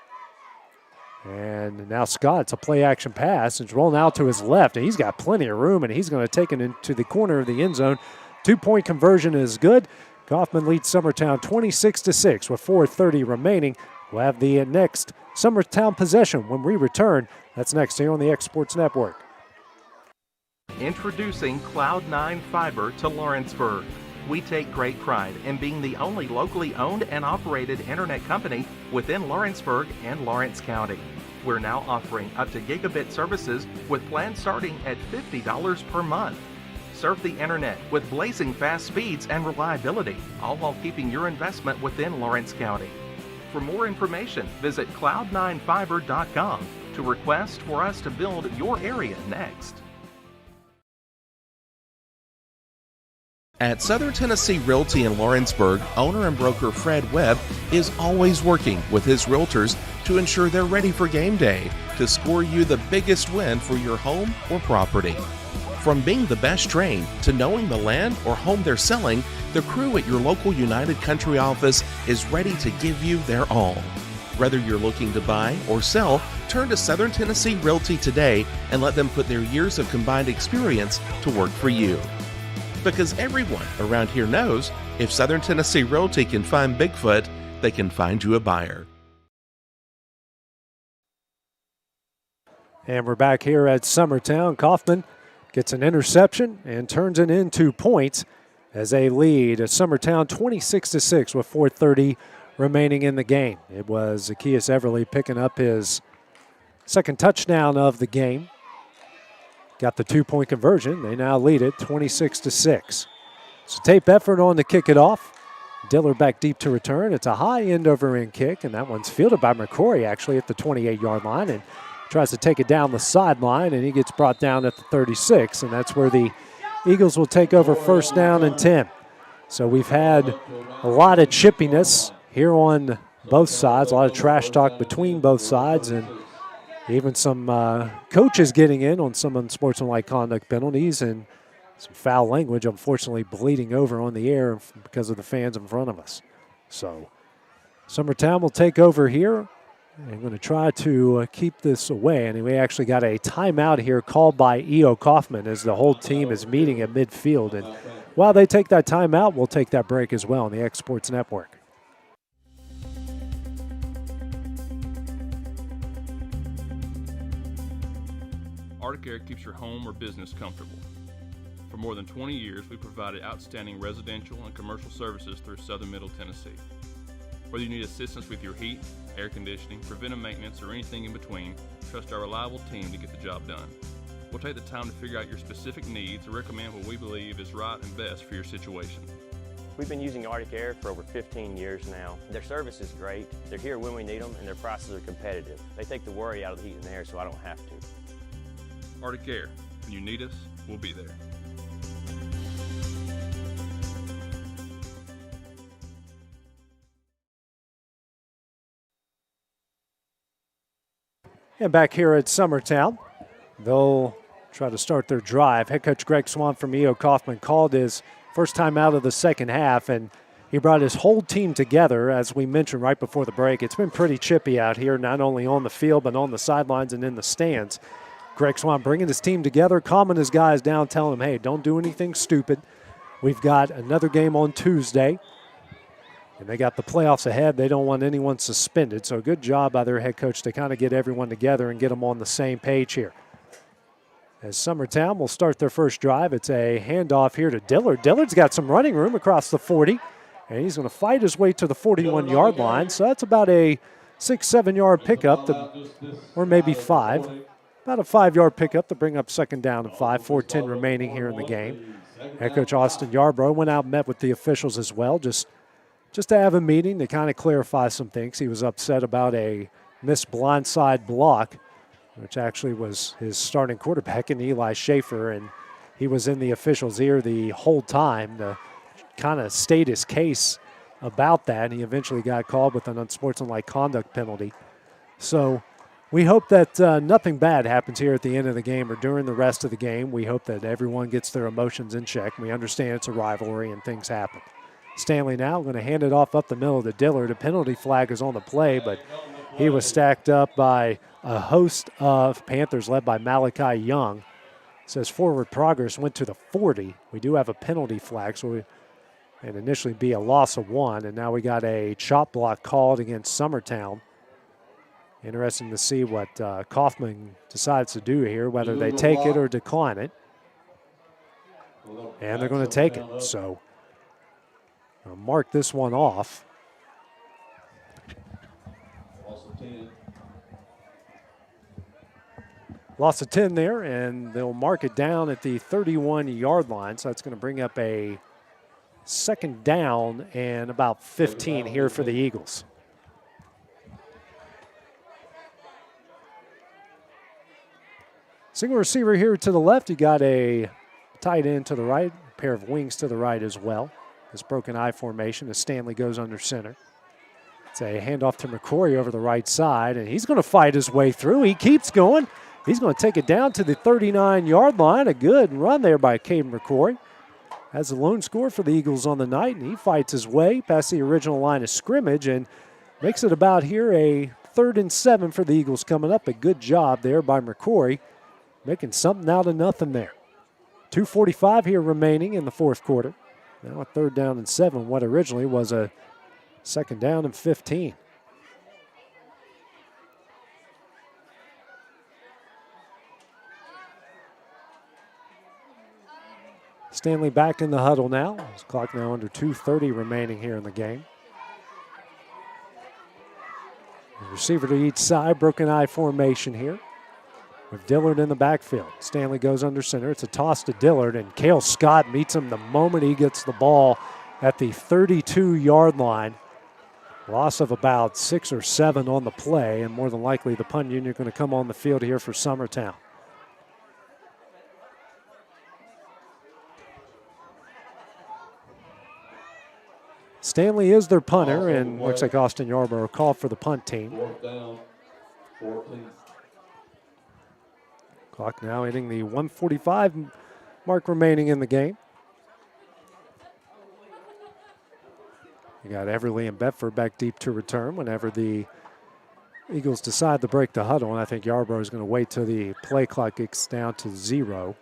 And now Scott, it's a play-action pass. It's rolling out to his left, and he's got plenty of room, and he's going to take it into the corner of the end zone. 2-point conversion is good. Coffman leads Summertown 26-6 with 4:30 remaining. We'll have the next Summertown possession when we return. That's next here on the X Sports Network. Introducing Cloud9 Fiber to Lawrenceburg. We take great pride in being the only locally owned and operated internet company within Lawrenceburg and Lawrence County. We're now offering up to gigabit services with plans starting at $50 per month. Surf the internet with blazing fast speeds and reliability, all while keeping your investment within Lawrence County. For more information, visit cloud9fiber.com to request for us to build your area next. At Southern Tennessee Realty in Lawrenceburg, owner and broker Fred Webb is always working with his realtors to ensure they're ready for game day to score you the biggest win for your home or property. From being the best trained to knowing the land or home they're selling, the crew at your local United Country office is ready to give you their all. Whether you're looking to buy or sell, turn to Southern Tennessee Realty today and let them put their years of combined experience to work for you. Because everyone around here knows if Southern Tennessee Realty can find Bigfoot, they can find you a buyer. And we're back here at Summertown. Coffman gets an interception and turns it into points as they lead at Summertown 26-6 with 4:30 remaining in the game. It was Zacchaeus Everly picking up his second touchdown of the game. Got the 2-point conversion. They now lead it 26-6. So Tate Bedford on to kick it off. Diller back deep to return. It's a high end over end kick, and that one's fielded by McCrory actually at the 28-yard line, and tries to take it down the sideline, and he gets brought down at the 36, and that's where the Eagles will take over first down and 10. So we've had a lot of chippiness here on both sides, a lot of trash talk between both sides, and even some coaches getting in on some unsportsmanlike conduct penalties and some foul language, unfortunately bleeding over on the air because of the fans in front of us. So Summertown will take over here. I'm going to try to keep this away. And we actually got a timeout here called by E.O. Coffman as the whole team is meeting at midfield. And while they take that timeout, we'll take that break as well on the X Sports Network. Arctic Air keeps your home or business comfortable. For more than 20 years, we provided outstanding residential and commercial services through southern Middle Tennessee. Whether you need assistance with your heat, air conditioning, preventive maintenance, or anything in between, trust our reliable team to get the job done. We'll take the time to figure out your specific needs and recommend what we believe is right and best for your situation. We've been using Arctic Air for over 15 years now. Their service is great, they're here when we need them, and their prices are competitive. They take the worry out of the heat and air so I don't have to. Arctic Air, when you need us, we'll be there. And back here at Summertown, they'll try to start their drive. Head coach Greg Swan from E.O. Coffman called his first time out of the second half, and he brought his whole team together, as we mentioned right before the break. It's been pretty chippy out here, not only on the field, but on the sidelines and in the stands. Greg Swan bringing his team together, calming his guys down, telling them, hey, don't do anything stupid. We've got another game on Tuesday, and they got the playoffs ahead. They don't want anyone suspended, so good job by their head coach to kind of get everyone together and get them on the same page here. As Summertown will start their first drive, it's a handoff here to Dillard. Dillard's got some running room across the 40, and he's going to fight his way to the 41-yard line, so that's about a 6-7-yard pickup, or maybe 5. About a 5-yard pickup to bring up second down and 5, 4:10 remaining here in the game. Head coach Austin Yarbrough went out and met with the officials as well, just to have a meeting to kind of clarify some things. He was upset about a missed blindside block, which actually was his starting quarterback in Eli Schaefer, and he was in the official's ear the whole time to kind of state his case about that, and he eventually got called with an unsportsmanlike conduct penalty. So we hope that nothing bad happens here at the end of the game or during the rest of the game. We hope that everyone gets their emotions in check. We understand it's a rivalry and things happen. Stanley now going to hand it off up the middle to Dillard. A penalty flag is on the play, but he was stacked up by a host of Panthers led by Malachi Young. It says forward progress went to the 40. We do have a penalty flag, so and initially be a loss of 1, and now we got a chop block called against Summertown. Interesting to see what Coffman decides to do here, whether they take it or decline it. And they're going to take it, so I'll mark this one off. Loss of 10 there, and they'll mark it down at the 31-yard line, so that's going to bring up a second down and about 15 here for the Eagles. Single receiver here to the left. You got a tight end to the right, a pair of wings to the right as well. This broken I formation as Stanley goes under center. It's a handoff to McCrory over the right side, and he's going to fight his way through. He keeps going. He's going to take it down to the 39-yard line. A good run there by Caden McCrory. Has a lone score for the Eagles on the night, and he fights his way past the original line of scrimmage and makes it about here a 3rd and 7 for the Eagles coming up. A good job there by McCrory, making something out of nothing there. 2:45 here remaining in the fourth quarter. Now a 3rd down and 7, what originally was a 2nd down and 15. Stanley back in the huddle now. His clock now under 2:30 remaining here in the game. The receiver to each side, broken I formation here with Dillard in the backfield. Stanley goes under center. It's a toss to Dillard, and Cale Scott meets him the moment he gets the ball at the 32-yard line. Loss of about 6 or 7 on the play, and more than likely the punt unit going to come on the field here for Summertown. Stanley is their punter, and looks like Austin Yarborough called for the punt team. 4th down, 14. Clock now hitting the 1:45 mark remaining in the game. You got Everly and Bedford back deep to return whenever the Eagles decide to break the huddle. And I think Yarborough is going to wait till the play clock gets down to 0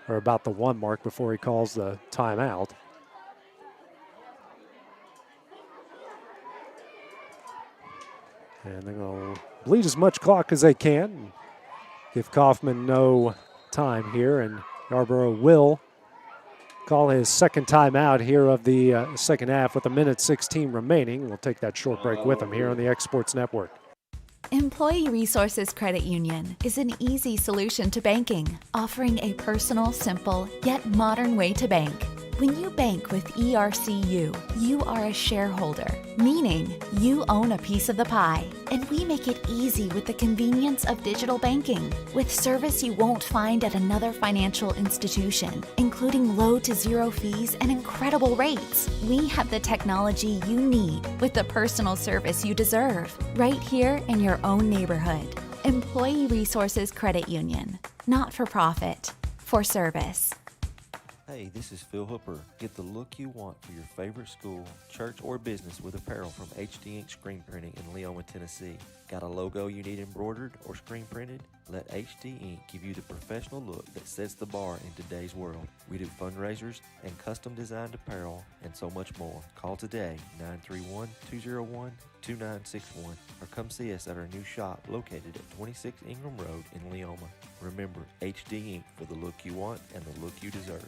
or about the 1 mark before he calls the timeout. And they're going to bleed as much clock as they can. Give Coffman no time here, and Yarborough will call his second timeout here of the second half with 1:16 remaining. We'll take that short break with him here on the X Sports Network. Employee Resources Credit Union is an easy solution to banking, offering a personal, simple, yet modern way to bank. When you bank with ERCU, you are a shareholder, meaning you own a piece of the pie. And we make it easy with the convenience of digital banking, with service you won't find at another financial institution, including low to zero fees and incredible rates. We have the technology you need with the personal service you deserve, right here in your own neighborhood. Employee Resources Credit Union, not for profit, for service. Hey, this is Phil Hooper. Get the look you want for your favorite school, church, or business with apparel from HD Ink Screen Printing in Leoma, Tennessee. Got a logo you need embroidered or screen printed? Let HD Ink give you the professional look that sets the bar in today's world. We do fundraisers and custom designed apparel and so much more. Call today, 931-201-2961, or come see us at our new shop located at 26 Ingram Road in Leoma. Remember, HD Ink for the look you want and the look you deserve.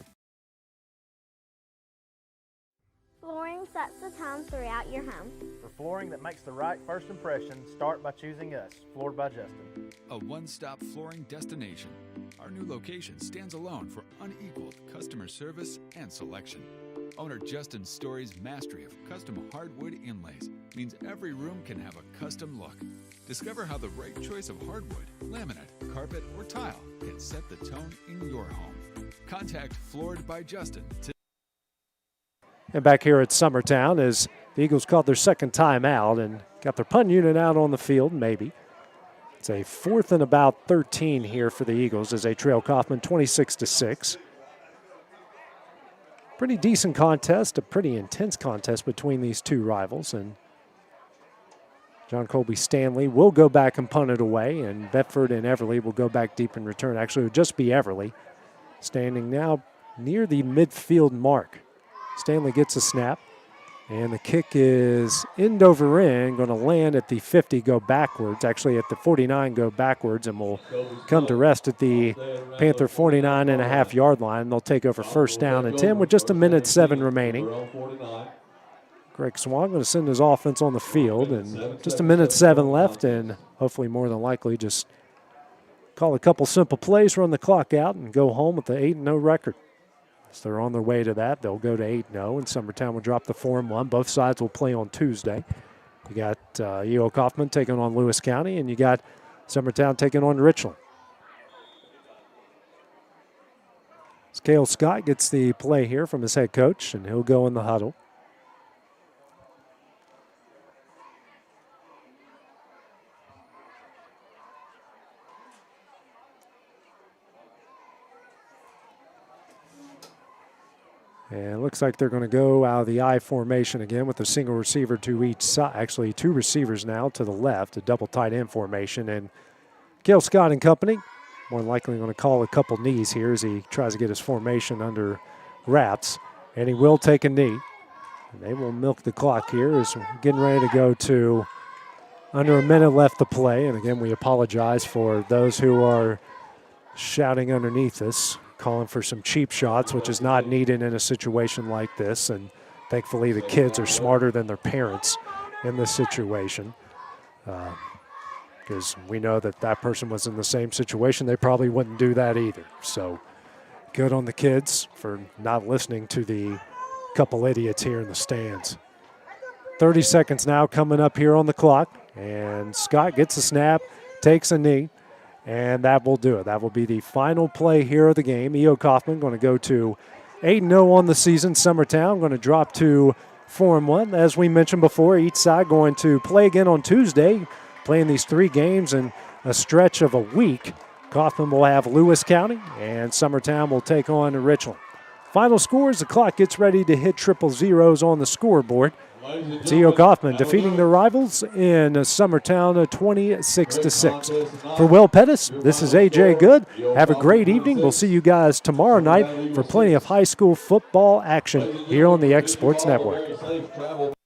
Flooring sets the tone throughout your home. For flooring that makes the right first impression, start by choosing us, Floored by Justin. A one-stop flooring destination. Our new location stands alone for unequaled customer service and selection. Owner Justin Story's mastery of custom hardwood inlays means every room can have a custom look. Discover how the right choice of hardwood, laminate, carpet, or tile can set the tone in your home. Contact Floored by Justin today. And back here at Summertown as the Eagles called their second timeout and got their punt unit out on the field, maybe. It's a 4th and about 13 here for the Eagles as they trail Coffman 26-6. Pretty decent contest, a pretty intense contest between these two rivals. And John Colby Stanley will go back and punt it away, and Bedford and Everly will go back deep in return. Actually, it would just be Everly, standing now near the midfield mark. Stanley gets a snap, and the kick is end over end, going to land at the 50, go backwards. Actually, at the 49, go backwards, and will come to rest at the Panther 49.5-yard line. They'll take over first down and 10 with just 1:07 remaining. Greg Swan going to send his offense on the field, and just 1:07 left, and hopefully more than likely just call a couple simple plays, run the clock out, and go home with the 8-0 record. So they're on their way to that. They'll go to 8-0, and Summertown will drop the 4-1. Both sides will play on Tuesday. You got E.O. Coffman taking on Lewis County, and you got Summertown taking on Richland. Cale Scott gets the play here from his head coach, and he'll go in the huddle. And it looks like they're going to go out of the I formation again with a single receiver to each side. Actually, 2 receivers now to the left, a double tight end formation. And Cale Scott and company more than likely going to call a couple knees here as he tries to get his formation under wraps. And he will take a knee. And they will milk the clock here as we're getting ready to go to under a minute left to play. And again, we apologize for those who are shouting underneath us, calling for some cheap shots, which is not needed in a situation like this. And thankfully the kids are smarter than their parents in this situation. Because we know that that person was in the same situation, they probably wouldn't do that either. So good on the kids for not listening to the couple idiots here in the stands. 30 seconds now coming up here on the clock. And Scott gets a snap, takes a knee. And that will do it. That will be the final play here of the game. E.O. Coffman going to go to 8-0 on the season. Summertown going to drop to 4-1. As we mentioned before, each side going to play again on Tuesday, playing these 3 games in a stretch of a week. Coffman will have Lewis County, and Summertown will take on Richland. Final scores, the clock gets ready to hit triple zeros on the scoreboard. It's E.O. Coffman defeating their rivals in Summertown 26-6. For Will Pettis, this is A.J. Good. Have a great evening. We'll see you guys tomorrow night for plenty of high school football action here on the X Sports Network.